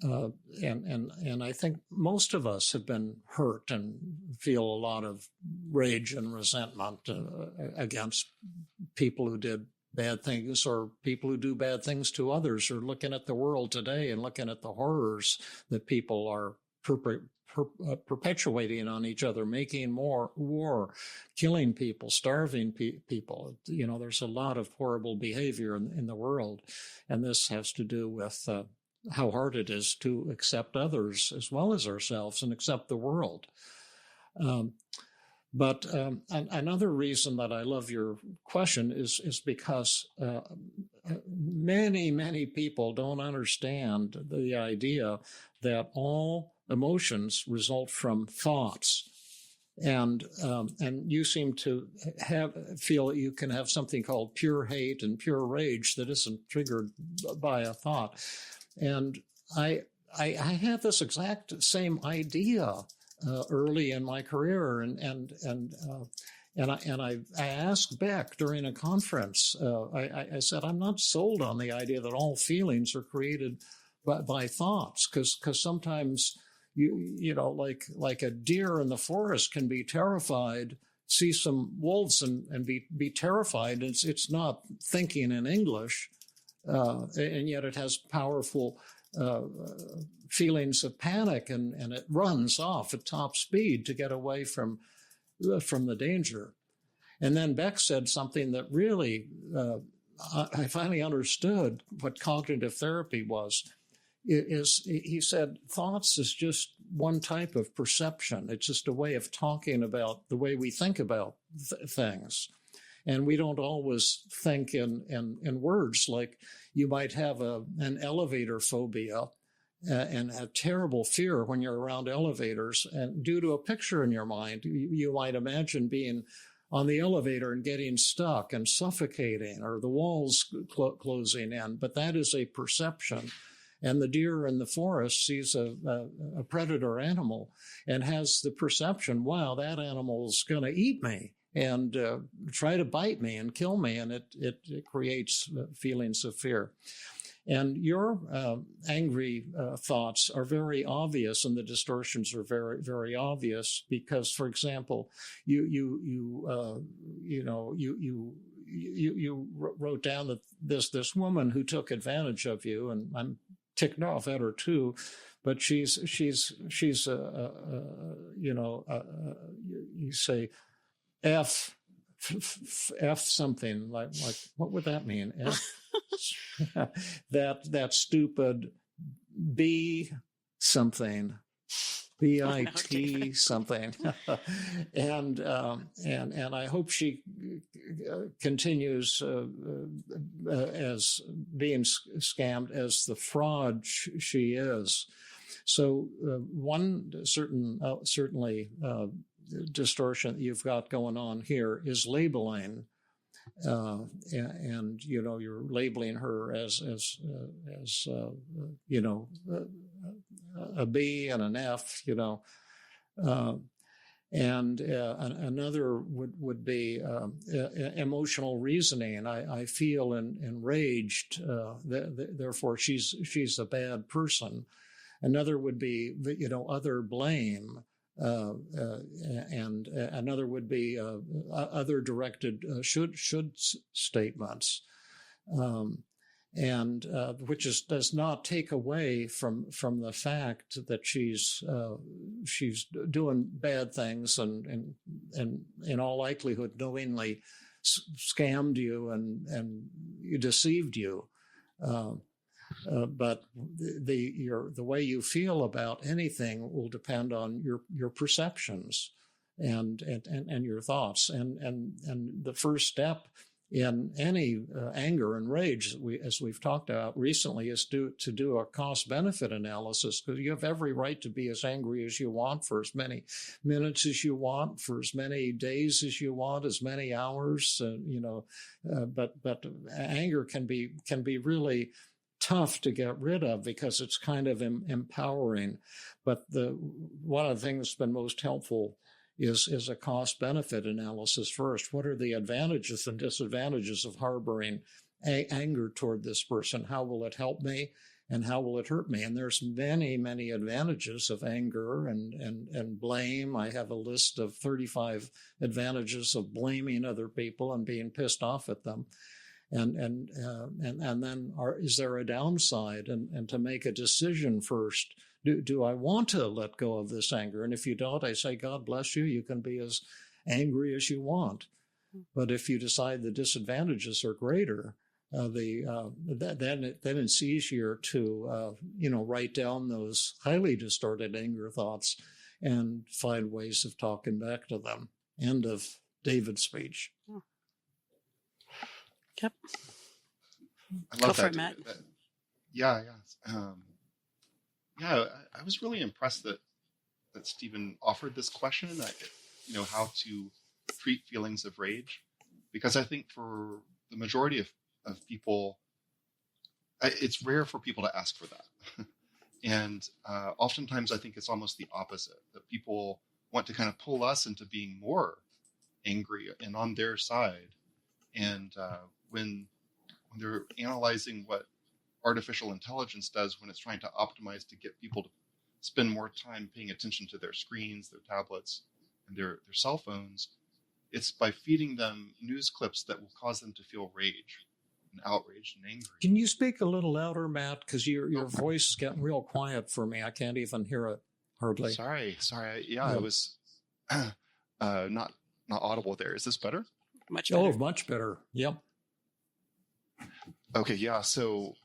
And I think most of us have been hurt and feel a lot of rage and resentment against people who did bad things or people who do bad things to others, or looking at the world today and looking at the horrors that people are perpetuating on each other, making more war, killing people, starving people. You know, there's a lot of horrible behavior in the world, and this has to do with how hard it is to accept others as well as ourselves and accept the world. But another reason that I love your question is because many people don't understand the idea that all emotions result from thoughts. And you seem to feel that you can have something called pure hate and pure rage that isn't triggered by a thought. And I had this exact same idea early in my career, and I asked Beck during a conference. I said, I'm not sold on the idea that all feelings are created by thoughts, because sometimes you know, like a deer in the forest can be terrified, see some wolves and be terrified. It's not thinking in English. And yet it has powerful feelings of panic, and it runs off at top speed to get away from the danger. And then Beck said something that really, I finally understood what cognitive therapy was. He said, thoughts is just one type of perception. It's just a way of talking about the way we think about things. And we don't always think in words. Like, you might have an elevator phobia and have terrible fear when you're around elevators. And due to a picture in your mind, you might imagine being on the elevator and getting stuck and suffocating, or the walls closing in. But that is a perception. And the deer in the forest sees a predator animal and has the perception, wow, that animal's going to eat me and try to bite me and kill me, and it creates feelings of fear. And your angry thoughts are very obvious, and the distortions are very, very obvious because, for example, you wrote down that this woman who took advantage of you, and I'm ticked off at her too, but she's you say F something like what would that mean? F that stupid B something. BIT something, and I hope she continues as being scammed as the fraud she is. So one certainly distortion that you've got going on here is labeling, and you know, you're labeling her as a B and an F, you know, and another would be emotional reasoning. I feel enraged, therefore she's a bad person. Another would be, other blame. And another would be other directed should statements, and which does not take away from the fact that she's doing bad things and in all likelihood knowingly scammed you and deceived you. But the way you feel about anything will depend on your perceptions. and your thoughts. And the first step in any anger and rage, as we've talked about recently, is to do a cost-benefit analysis, because you have every right to be as angry as you want for as many minutes as you want, for as many days as you want, as many hours. But anger can be really tough to get rid of because it's kind of empowering. But one of the things that's been most helpful is a cost-benefit analysis first. What are the advantages and disadvantages of harboring anger toward this person? How will it help me, and how will it hurt me? And there's many, many advantages of anger and blame. I have a list of 35 advantages of blaming other people and being pissed off at them. And then is there a downside? And to make a decision first. Do I want to let go of this anger? And if you don't, I say, God bless you. You can be as angry as you want. But if you decide the disadvantages are greater, then it's easier to write down those highly distorted anger thoughts and find ways of talking back to them. End of David's speech. Yep. I love Go that. for it, Matt. Yeah. I was really impressed that Stephen offered this question, how to treat feelings of rage, because I think for the majority of people, it's rare for people to ask for that. And oftentimes I think it's almost the opposite, that people want to kind of pull us into being more angry and on their side. And when they're analyzing what artificial intelligence does when it's trying to optimize to get people to spend more time paying attention to their screens, their tablets, and their cell phones, it's by feeding them news clips that will cause them to feel rage and outraged and angry. Can you speak a little louder, Matt? Because your voice is getting real quiet for me. I can't even hear it hardly. Sorry. I was not audible there. Is this better? Much better. Oh, much better. Yep. Okay, yeah. So,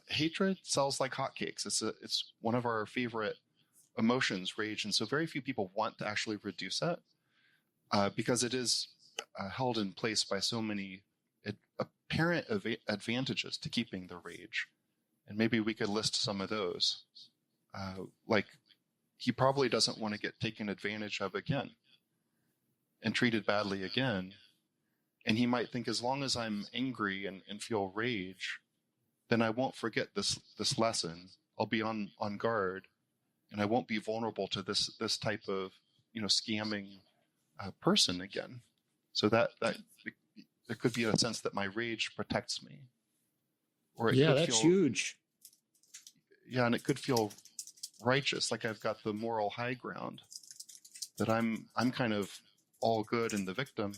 hatred sells like hotcakes. It's one of our favorite emotions, rage, and so very few people want to actually reduce it because it is held in place by so many apparent advantages to keeping the rage. And maybe we could list some of those. Like, he probably doesn't want to get taken advantage of again and treated badly again. And he might think, as long as I'm angry and feel rage, then I won't forget this lesson. I'll be on guard, and I won't be vulnerable to this type of scamming person again. So that there could be a sense that my rage protects me. Or that's huge. Yeah, and it could feel righteous, like I've got the moral high ground, that I'm kind of all good and the victim,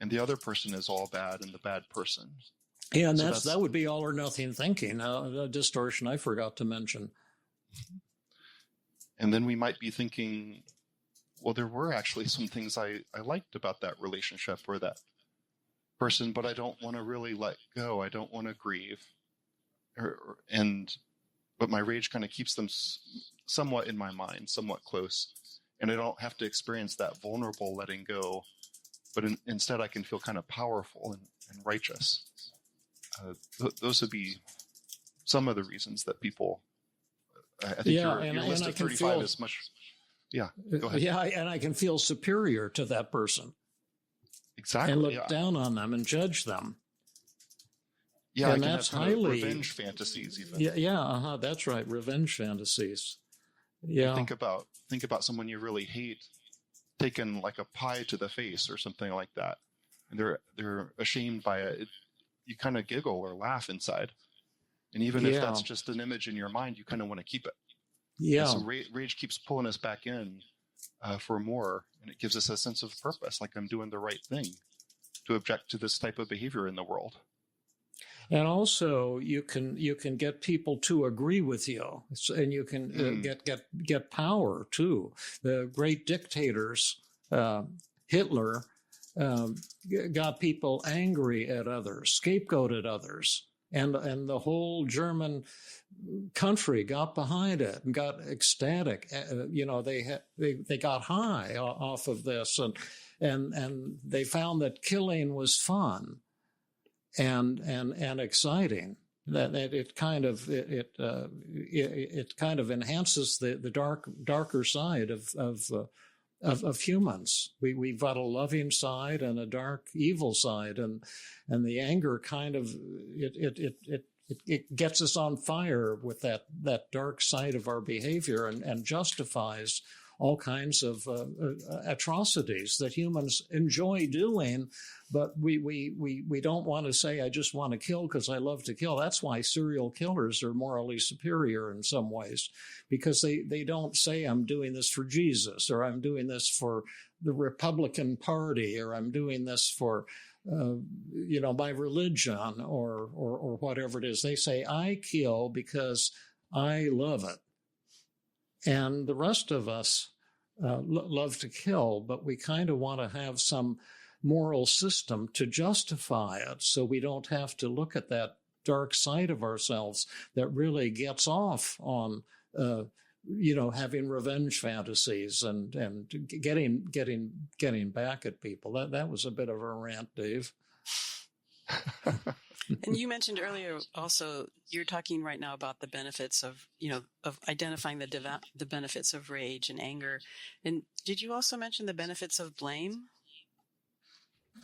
and the other person is all bad and the bad person. Yeah, and that would be all or nothing thinking, a distortion I forgot to mention. And then we might be thinking, well, there were actually some things I liked about that relationship or that person, but I don't want to really let go. I don't want to grieve. But my rage kind of keeps them somewhat in my mind, somewhat close. And I don't have to experience that vulnerable letting go, but instead I can feel kind of powerful and righteous. Those would be some of the reasons that people, I think your list of 35 is much. Yeah, go ahead. Yeah, and I can feel superior to that person. Exactly. And look down on them and judge them. Yeah, and I can that's have kind of highly revenge fantasies even. Yeah, that's right. Revenge fantasies. Yeah. Think about someone you really hate taking like a pie to the face or something like that, and they're ashamed by it. You kind of giggle or laugh inside, and even if that's just an image in your mind, you kind of want to keep it. Yeah. And so rage keeps pulling us back in for more, and it gives us a sense of purpose, like I'm doing the right thing to object to this type of behavior in the world. And also, you can get people to agree with you, and you can get power too. The great dictators, Hitler, got people angry at others, scapegoated others, and the whole German country got behind it and got ecstatic. They got high off of this, and they found that killing was fun and exciting. That it kind of enhances the darker side of humans. We've got a loving side and a dark evil side, and the anger kind of it gets us on fire with that dark side of our behavior, and justifies all kinds of atrocities that humans enjoy doing, but we don't want to say, I just want to kill because I love to kill. That's why serial killers are morally superior in some ways, because they don't say, I'm doing this for Jesus, or I'm doing this for the Republican Party, or I'm doing this for my religion, or whatever it is. They say, I kill because I love it. And the rest of us love to kill, but we kind of want to have some moral system to justify it, so we don't have to look at that dark side of ourselves that really gets off on having revenge fantasies and getting back at people. That was a bit of a rant, Dave. And you mentioned earlier also, you're talking right now about the benefits of identifying the benefits of rage and anger. And did you also mention the benefits of blame?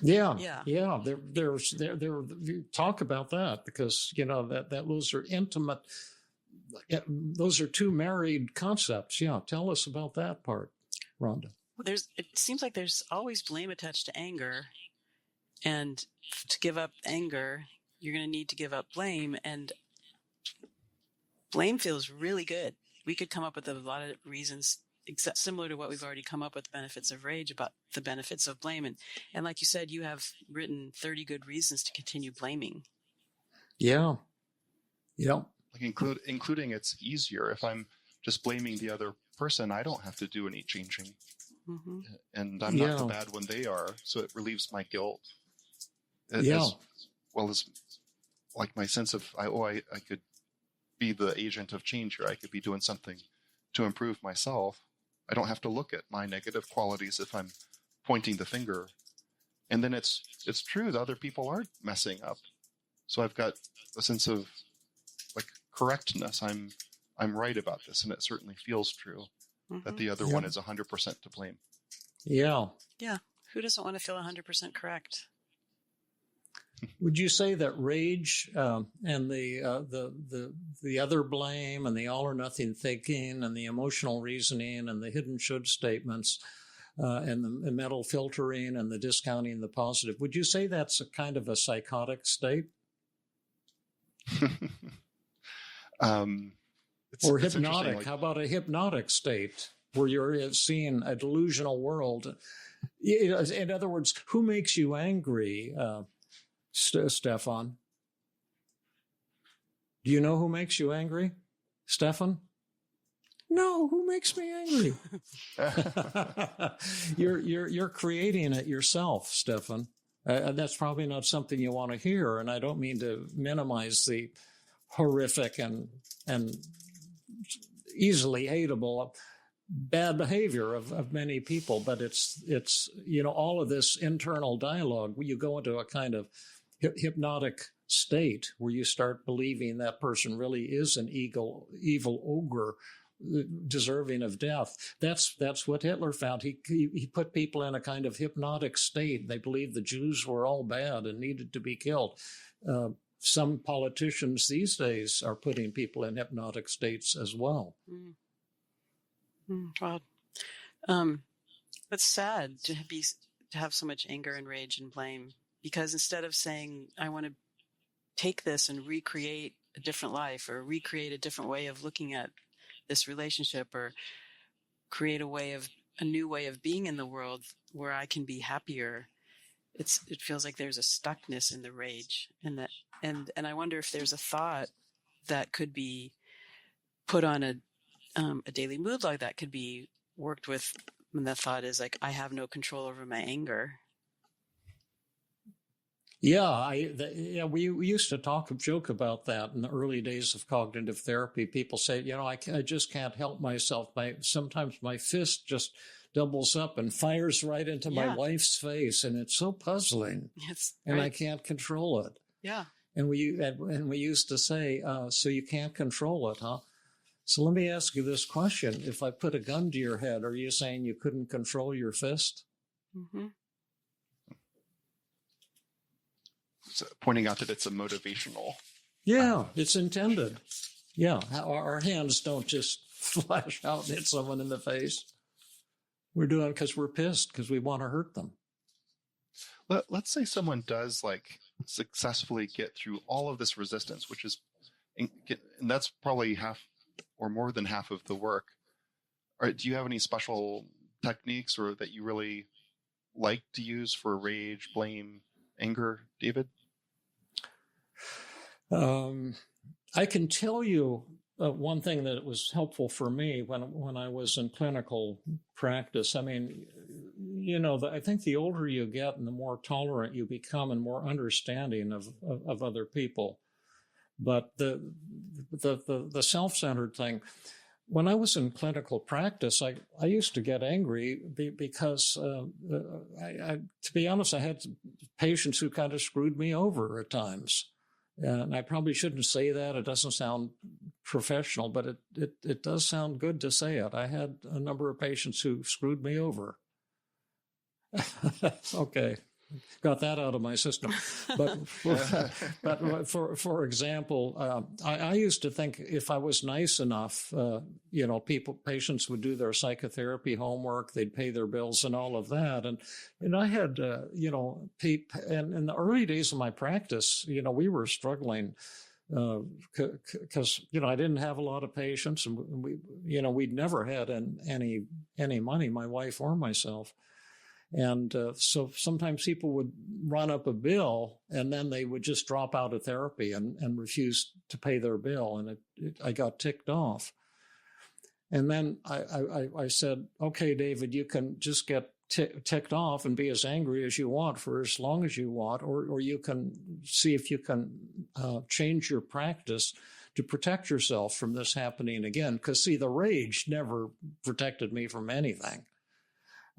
Yeah. There talk about that, because that those are intimate. Those are two married concepts. Yeah, tell us about that part, Rhonda. It seems like there's always blame attached to anger, and to give up anger, you're going to need to give up blame, and blame feels really good. We could come up with a lot of reasons similar to what we've already come up with, benefits of rage, about the benefits of blame. And like you said, you have written 30 good reasons to continue blaming. Yeah. Yeah. Like including it's easier. If I'm just blaming the other person, I don't have to do any changing. Mm-hmm. And I'm not the bad one, they are. So it relieves my guilt. As well as like my sense of, I could be the agent of change here. I could be doing something to improve myself. I don't have to look at my negative qualities if I'm pointing the finger. And then it's true that other people are messing up. So I've got a sense of like correctness. I'm right about this, and it certainly feels true that the other one is 100% to blame. Yeah. Yeah. Who doesn't want to feel 100% correct? Would you say that rage and the other blame and the all or nothing thinking and the emotional reasoning and the hidden should statements and the mental filtering and the discounting the positive, would you say that's a kind of a psychotic state? Or hypnotic? Like, how about a hypnotic state where you're seeing a delusional world? In other words, who makes you angry? Stephan, do you know who makes you angry? Stephan? No, who makes me angry? You're creating it yourself, Stephan. That's probably not something you want to hear, and I don't mean to minimize the horrific and easily hateable bad behavior of many people, but it's all of this internal dialogue. You go into a kind of hypnotic state where you start believing that person really is an evil ogre deserving of death. That's what Hitler found. He put people in a kind of hypnotic state. They believed the Jews were all bad and needed to be killed. Some politicians these days are putting people in hypnotic states as well. Wow. It's sad to have so much anger and rage and blame, because instead of saying, I want to take this and recreate a different life, or recreate a different way of looking at this relationship, or create a new way of being in the world where I can be happier, it feels like there's a stuckness in the rage, and I wonder if there's a thought that could be put on a daily mood log that could be worked with. And the thought is like, I have no control over my anger. Yeah, we used to joke about that in the early days of cognitive therapy. People say, I just can't help myself. Sometimes my fist just doubles up and fires right into my wife's face, and it's so puzzling. And I can't control it. Yeah. And we used to say, so you can't control it, huh? So let me ask you this question. If I put a gun to your head, are you saying you couldn't control your fist? Mm-hmm. So pointing out that it's a motivational. Yeah, it's intended. Yeah, our hands don't just flash out and hit someone in the face. We're doing it because we're pissed, because we want to hurt them. Let's say someone does successfully get through all of this resistance, which is, and that's probably half or more than half of the work. Do you have any special techniques or that you really like to use for rage, blame, anger, David? I can tell you one thing that was helpful for me when I was in clinical practice. I mean, I think the older you get and the more tolerant you become and more understanding of other people. But the self-centered thing, when I was in clinical practice, I used to get angry because, to be honest, I had patients who kind of screwed me over at times. And I probably shouldn't say that. It doesn't sound professional, but it does sound good to say it. I had a number of patients who screwed me over. Okay. Got that out of my system. But for example, I used to think if I was nice enough, patients would do their psychotherapy homework, they'd pay their bills and all of that. And I had, and in the early days of my practice, we were struggling because, I didn't have a lot of patients, and we'd never had any money, my wife or myself. And so sometimes people would run up a bill and then they would just drop out of therapy and refuse to pay their bill. And I got ticked off. And then I said, okay, David, you can just get ticked off and be as angry as you want for as long as you want, or you can see if you can change your practice to protect yourself from this happening again. Because, see, the rage never protected me from anything.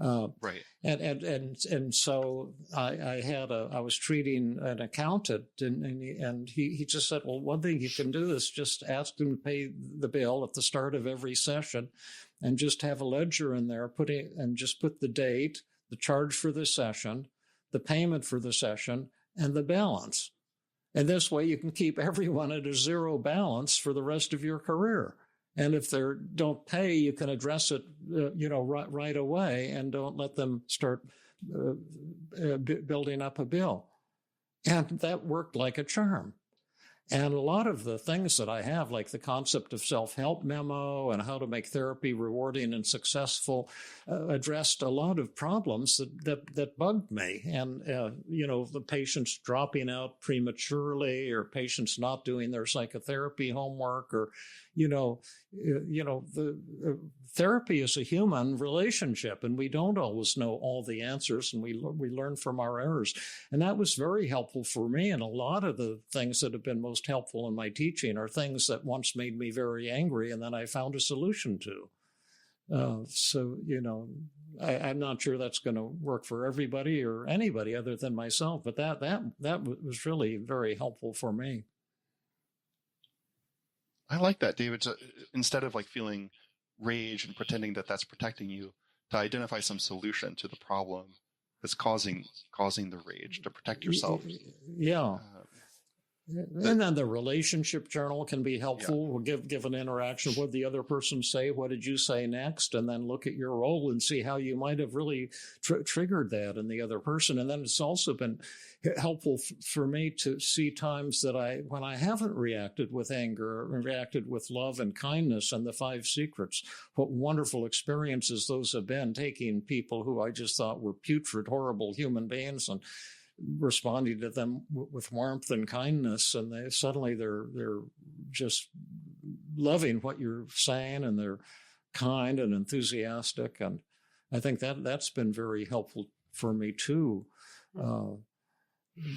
Right. And so I was treating an accountant and he just said, well, one thing you can do is just ask him to pay the bill at the start of every session and just have a ledger in there, just put the date, the charge for the session, the payment for the session, and the balance. And this way you can keep everyone at a zero balance for the rest of your career. And if they don't pay, you can address it, right away, and don't let them start building up a bill. And that worked like a charm. And a lot of the things that I have, like the concept of self-help memo and how to make therapy rewarding and successful, addressed a lot of problems that bugged me. And, the patients dropping out prematurely, or patients not doing their psychotherapy homework, or, the therapy is a human relationship, and we don't always know all the answers, and we learn from our errors. And that was very helpful for me. And a lot of the things that have been most helpful in my teaching are things that once made me very angry, and then I found a solution to. I'm not sure that's going to work for everybody or anybody other than myself, but that was really very helpful for me. I like that, David. So instead of feeling rage and pretending that that's protecting you, to identify some solution to the problem that's causing the rage, to protect yourself. Yeah. And then the relationship journal can be helpful. Yeah. We'll give an interaction. What did the other person say? What did you say next? And then look at your role and see how you might have really triggered that in the other person. And then it's also been helpful for me to see times that when I haven't reacted with anger, or reacted with love and kindness and the 5 secrets, what wonderful experiences those have been, taking people who I just thought were putrid, horrible human beings and responding to them with warmth and kindness, and they're just loving what you're saying, and they're kind and enthusiastic, and I think that's been very helpful for me too.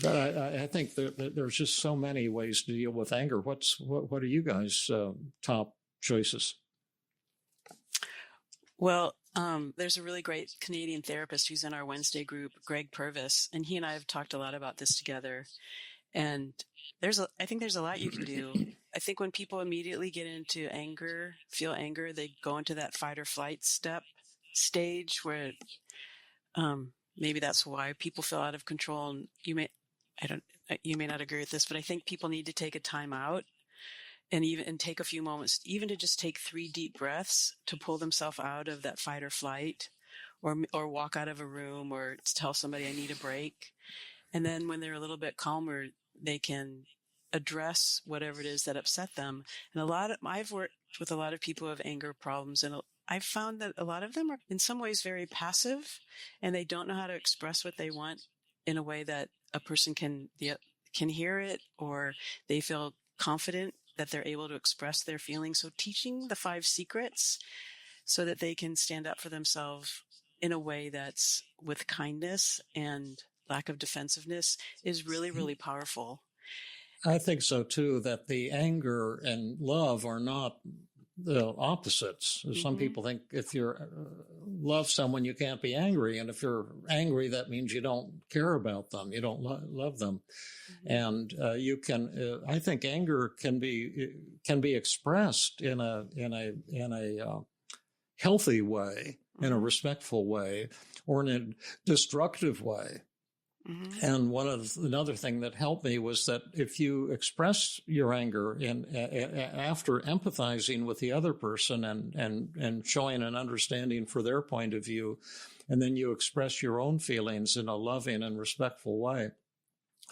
But I think that there's just so many ways to deal with anger. What are you guys' top choices? Well, there's a really great Canadian therapist who's in our Wednesday group, Greg Purvis, and he and I have talked a lot about this together. And I think there's a lot you can do. I think when people immediately get into anger, feel anger, they go into that fight or flight stage where maybe that's why people feel out of control. And you may not agree with this, but I think people need to take a time out and take a few moments, even to just take 3 deep breaths to pull themselves out of that fight or flight, or walk out of a room, or tell somebody I need a break. And then when they're a little bit calmer, they can address whatever it is that upset them. And I've worked with a lot of people who have anger problems, and I've found that a lot of them are in some ways very passive, and they don't know how to express what they want in a way that a person can hear it, or they feel confident that they're able to express their feelings. So teaching the 5 secrets so that they can stand up for themselves in a way that's with kindness and lack of defensiveness is really, really powerful. I think so too, that the anger and love are not the opposites. Some people think if you love someone, you can't be angry. And if you're angry, that means you don't care about them. You don't love them. And you can, I think anger can be expressed in a healthy way, in a respectful way, or in a destructive way. And another thing that helped me was that if you express your anger after empathizing with the other person and showing an understanding for their point of view, and then you express your own feelings in a loving and respectful way,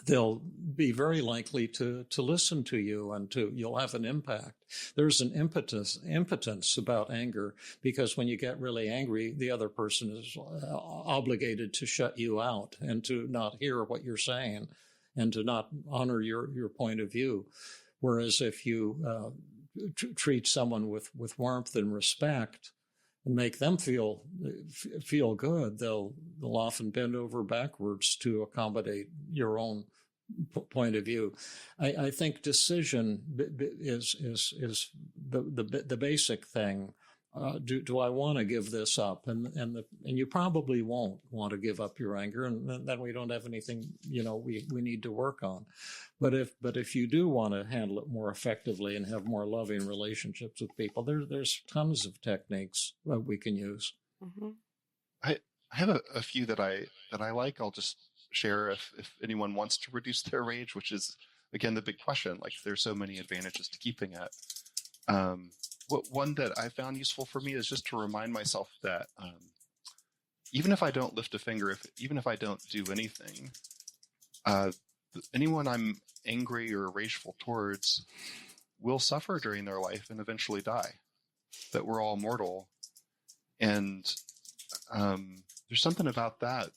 they'll be very likely to listen to you, and you'll have an impact. There's an impotence about anger, because when you get really angry, the other person is obligated to shut you out and to not hear what you're saying and to not honor your point of view. Whereas if you treat someone with warmth and respect and make them feel good, they'll often bend over backwards to accommodate your own point of view. I think decision is the basic thing. Do I want to give this up? And you probably won't want to give up your anger, and then we don't have anything we need to work on. But if you do want to handle it more effectively and have more loving relationships with people, there's tons of techniques that we can use. I have a few that I like. I'll just share if anyone wants to reduce their rage, which is again the big question. Like, there's so many advantages to keeping it. One that I found useful for me is just to remind myself that even if I don't lift a finger, even if I don't do anything, anyone I'm angry or rageful towards will suffer during their life and eventually die. That we're all mortal. And there's something about that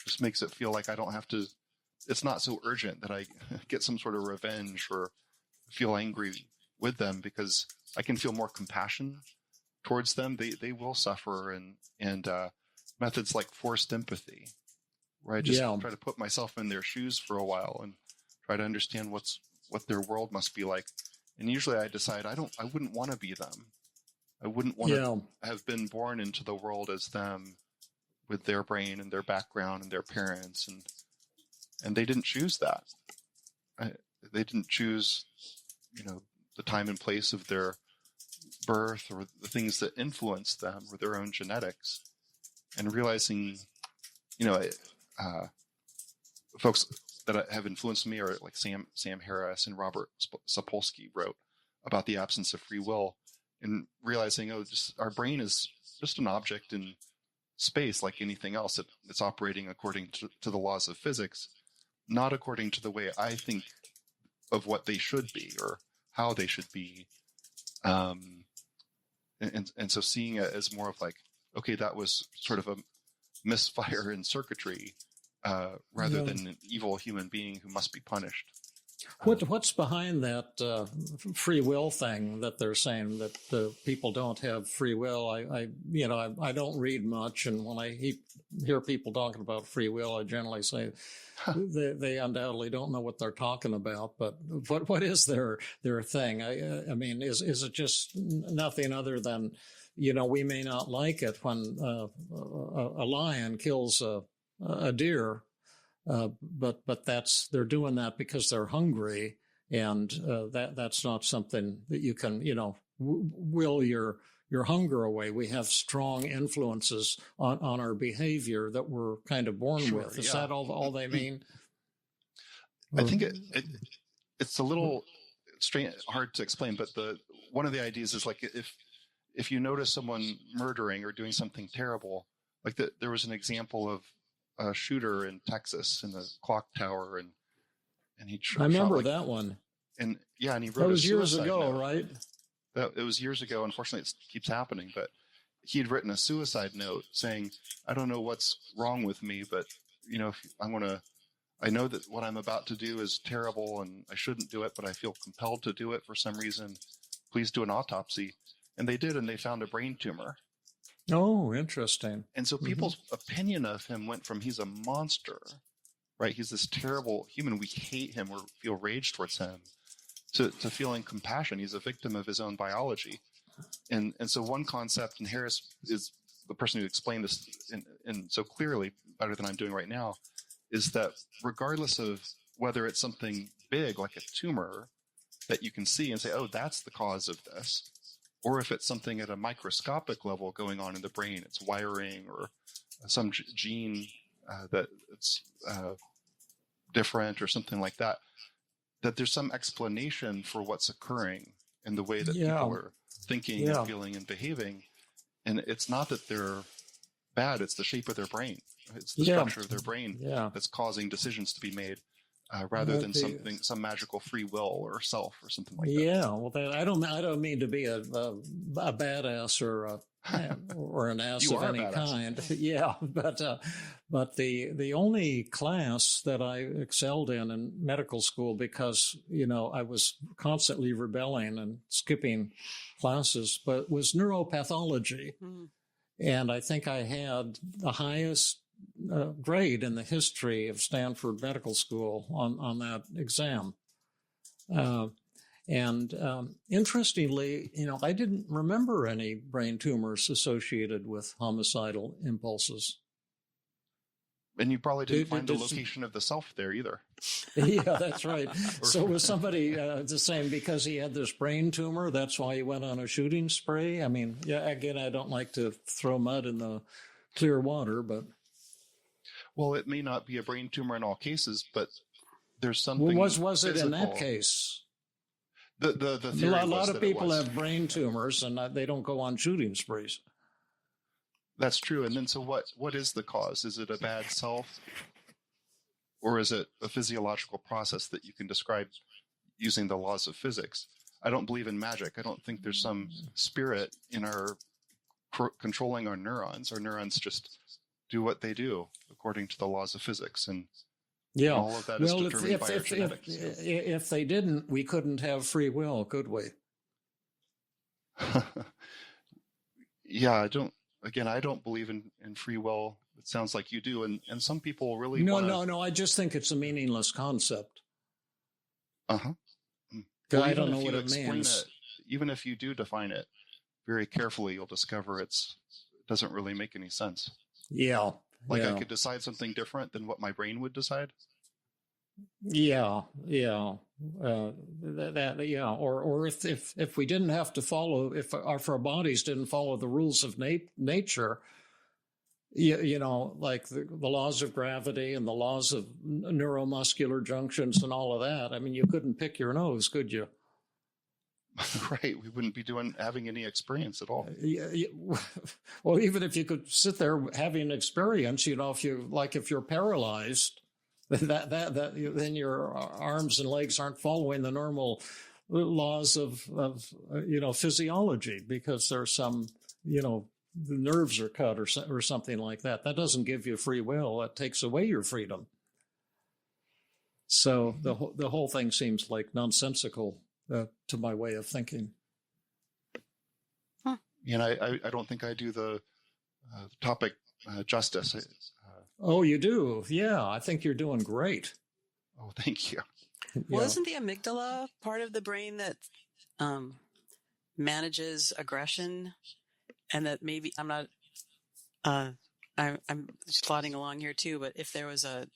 just makes it feel like I don't have to, it's not so urgent that I get some sort of revenge or feel angry with them, because I can feel more compassion towards them. They will suffer, and methods like forced empathy, where I just try to put myself in their shoes for a while and try to understand what their world must be like. And usually I decide I wouldn't want to be them. I wouldn't want to have been born into the world as them, with their brain and their background and their parents, and they didn't choose that. They didn't choose, the time and place of their birth or the things that influenced them or their own genetics. And realizing, folks that have influenced me are like Sam Harris and Robert Sapolsky wrote about the absence of free will, and realizing, our brain is just an object in space like anything else. It's operating according to the laws of physics, not according to the way I think of what they should be or how they should be. And so seeing it as more of like, okay, that was sort of a misfire in circuitry, rather than an evil human being who must be punished. What's behind that free will thing that they're saying that people don't have free will? I don't read much, and when I hear people talking about free will, I generally say they undoubtedly don't know what they're talking about. But what is their thing? I mean, is it just nothing other than, we may not like it when a lion kills a deer. But they're doing that because they're hungry, and that's not something that you can will your hunger away. We have strong influences on our behavior that we're kind of born with. Is that all they mean? I think it's a little strange, hard to explain, but one of the ideas is like if you notice someone murdering or doing something terrible, like there was an example of a shooter in Texas in the clock tower, and he I remember that one. And he wrote that was years ago, note. Right? It was years ago. Unfortunately, it keeps happening. But he had written a suicide note saying, "I don't know what's wrong with me, but I know that what I'm about to do is terrible, and I shouldn't do it, but I feel compelled to do it for some reason. Please do an autopsy." And they did, and they found a brain tumor. Oh, interesting. And so people's opinion of him went from he's a monster, right? He's this terrible human. We hate him or feel rage towards him, to feeling compassion. He's a victim of his own biology. And so one concept, and Harris is the person who explained this in so clearly, better than I'm doing right now, is that regardless of whether it's something big like a tumor that you can see and say, oh, that's the cause of this, or if it's something at a microscopic level going on in the brain, it's wiring or some gene that it's different or something like that, that there's some explanation for what's occurring in the way that people are thinking and feeling and behaving. And it's not that they're bad, it's the shape of their brain. It's the structure of their brain that's causing decisions to be made. Rather than some magical free will or self or something like that. Yeah, well, I don't mean to be a badass or an ass of any kind. Yeah, but the only class that I excelled in medical school, because I was constantly rebelling and skipping classes, but was neuropathology, and I think I had the highest grade in the history of Stanford Medical School on that exam. Interestingly, I didn't remember any brain tumors associated with homicidal impulses. And you probably didn't find the location of the self there either. Yeah, that's right. So was somebody the same because he had this brain tumor? That's why he went on a shooting spree? I mean, again, I don't like to throw mud in the clear water, but... Well, it may not be a brain tumor in all cases, but there's something. Well, was it in that case? The theory a lot of people have brain tumors, and they don't go on shooting sprees. That's true. And then, so what is the cause? Is it a bad self, or is it a physiological process that you can describe using the laws of physics? I don't believe in magic. I don't think there's some spirit in our controlling our neurons. Our neurons just do what they do according to the laws of physics, and all of that is determined by our genetics. If they didn't, we couldn't have free will, could we? I don't believe in free will. It sounds like you do, and some people really No, I just think it's a meaningless concept. Well, I don't know what it means. Even if you do define it very carefully, you'll discover it doesn't really make any sense. Yeah. I could decide something different than what my brain would decide. Yeah. Or if we didn't have to follow, if our bodies didn't follow the rules of nature, like the laws of gravity and the laws of neuromuscular junctions and all of that. I mean, you couldn't pick your nose, could you? Right. We wouldn't be having any experience at all. Well, even if you could sit there having an experience, if you're paralyzed, then your arms and legs aren't following the normal laws of physiology, because there's some, the nerves are cut or something like that. That doesn't give you free will. That takes away your freedom. So the whole thing seems like nonsensical to my way of thinking. And I don't think I do the topic justice. Oh, you do? Yeah, I think you're doing great. Oh, thank you. Well, isn't the amygdala part of the brain that manages aggression, and that maybe I'm not. I'm just plodding along here too, but if there was a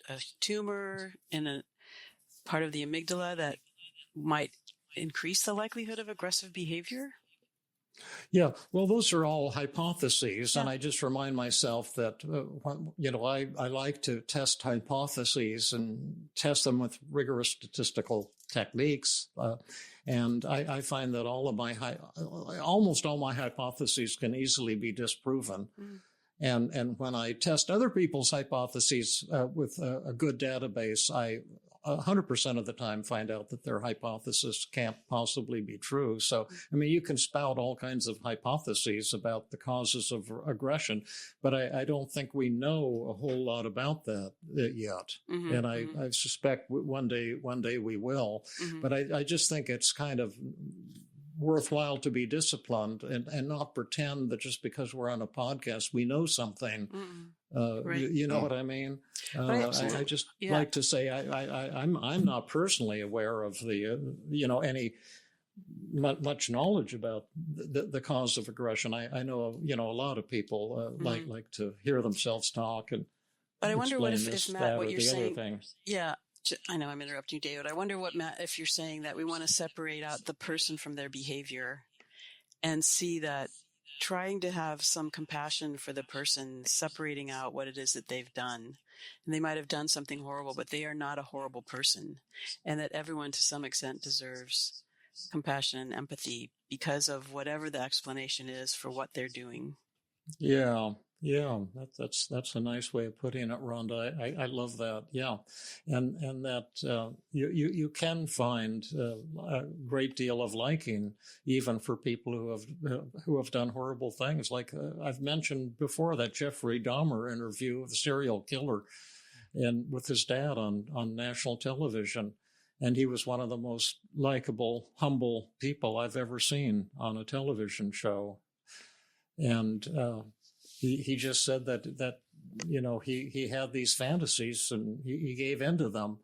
tumor in a part of the amygdala that might increase the likelihood of aggressive behavior. Yeah, well, those are all hypotheses, and I just remind myself that I like to test hypotheses and test them with rigorous statistical techniques, and I find that almost all my hypotheses can easily be disproven. And when I test other people's hypotheses with a good database, I 100% of the time find out that their hypothesis can't possibly be true. So, I mean, you can spout all kinds of hypotheses about the causes of aggression, but I don't think we know a whole lot about that yet. Mm-hmm, and I suspect one day we will. Mm-hmm. But I just think it's kind of worthwhile to be disciplined and not pretend that just because we're on a podcast, we know something. Right. You know what I mean? I just like to say I'm not personally aware of any much knowledge about the cause of aggression. I know a lot of people like to hear themselves talk and. But I wonder what if Matt, what you're saying. Things. Yeah. I know I'm interrupting you, David. I wonder what, Matt, if you're saying that we want to separate out the person from their behavior and see that trying to have some compassion for the person, separating out what it is that they've done. And they might have done something horrible, but they are not a horrible person. And that everyone to some extent deserves compassion and empathy because of whatever the explanation is for what they're doing. Yeah. Yeah, that's a nice way of putting it, Rhonda. I love that. Yeah, and that you can find a great deal of liking even for people who have done horrible things. Like I've mentioned before, that Jeffrey Dahmer interview of the serial killer, and with his dad on national television, and he was one of the most likable, humble people I've ever seen on a television show, and. He just said that he had these fantasies and he gave in to them,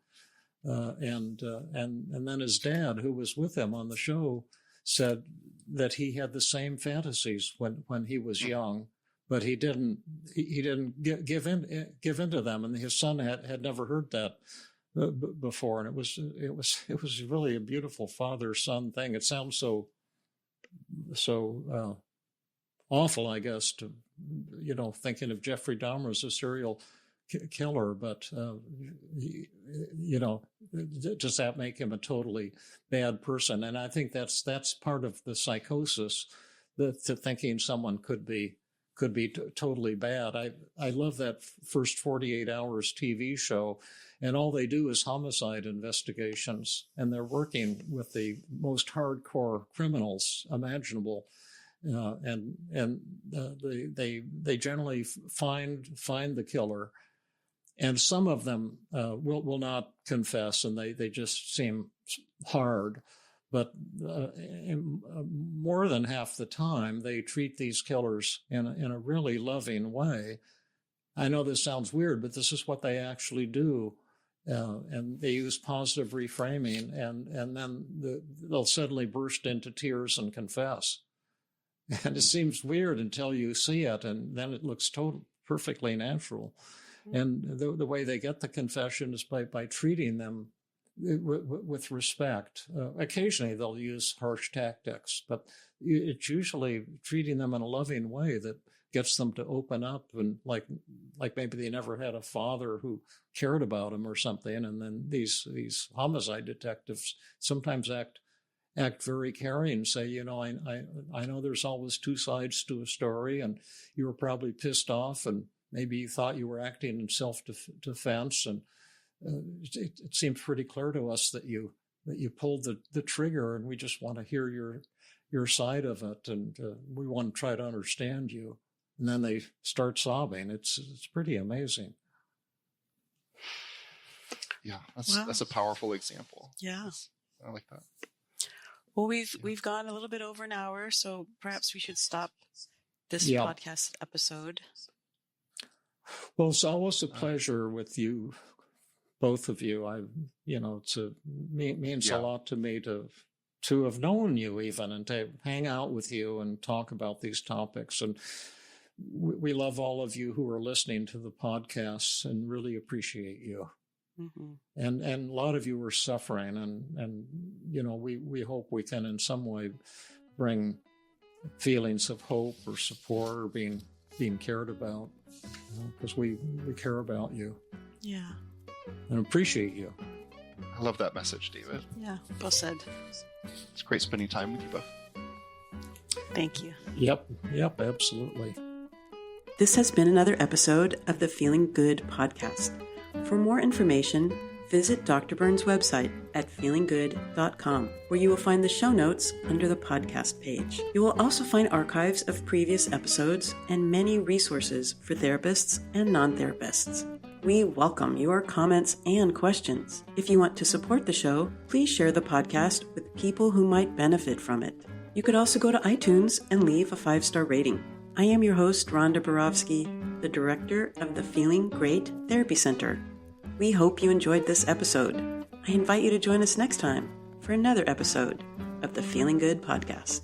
and then his dad, who was with him on the show, said that he had the same fantasies when he was young, but he didn't give in to them, and his son had never heard that before, and it was really a beautiful father-son thing. It sounds so awful, I guess, to thinking of Jeffrey Dahmer as a serial killer, but does that make him a totally bad person? And I think that's part of the psychosis, to thinking someone could be totally bad. I love that first 48 hours TV show, and all they do is homicide investigations, and they're working with the most hardcore criminals imaginable. They generally find the killer, and some of them will not confess, and they just seem hard. But more than half the time, they treat these killers in a really loving way. I know this sounds weird, but this is what they actually do. And they use positive reframing, and then they'll suddenly burst into tears and confess. And it seems weird until you see it, and then it looks perfectly natural. And the way they get the confession is by treating them with respect. Occasionally they'll use harsh tactics, but it's usually treating them in a loving way that gets them to open up, and like maybe they never had a father who cared about them or something. And then these homicide detectives sometimes act very caring and say, I know there's always two sides to a story, and you were probably pissed off, and maybe you thought you were acting in self-defense, and it seems pretty clear to us that you pulled the trigger, and we just want to hear your side of it, and we want to try to understand you. And then they start sobbing. It's pretty amazing. Yeah, Wow. that's a powerful example. Yeah. I like that. Well, we've gone a little bit over an hour, so perhaps we should stop this Yeah. podcast episode. Well, it's always a pleasure with you, both of you. Means a lot to me to have known you even, and to hang out with you and talk about these topics. And we love all of you who are listening to the podcasts and really appreciate you. Mm-hmm. And a lot of you are suffering, and we hope we can in some way bring feelings of hope or support or being cared about, because we care about you. Yeah. And appreciate you. I love that message, David. Yeah, well said. It's great spending time with you both. Thank you. Yep, absolutely. This has been another episode of the Feeling Good podcast. For more information, visit Dr. Burns' website at feelinggood.com, where you will find the show notes under the podcast page. You will also find archives of previous episodes and many resources for therapists and non-therapists. We welcome your comments and questions. If you want to support the show, please share the podcast with people who might benefit from it. You could also go to iTunes and leave a 5-star rating. I am your host, Rhonda Borowski, the director of the Feeling Great Therapy Center. We hope you enjoyed this episode. I invite you to join us next time for another episode of the Feeling Good podcast.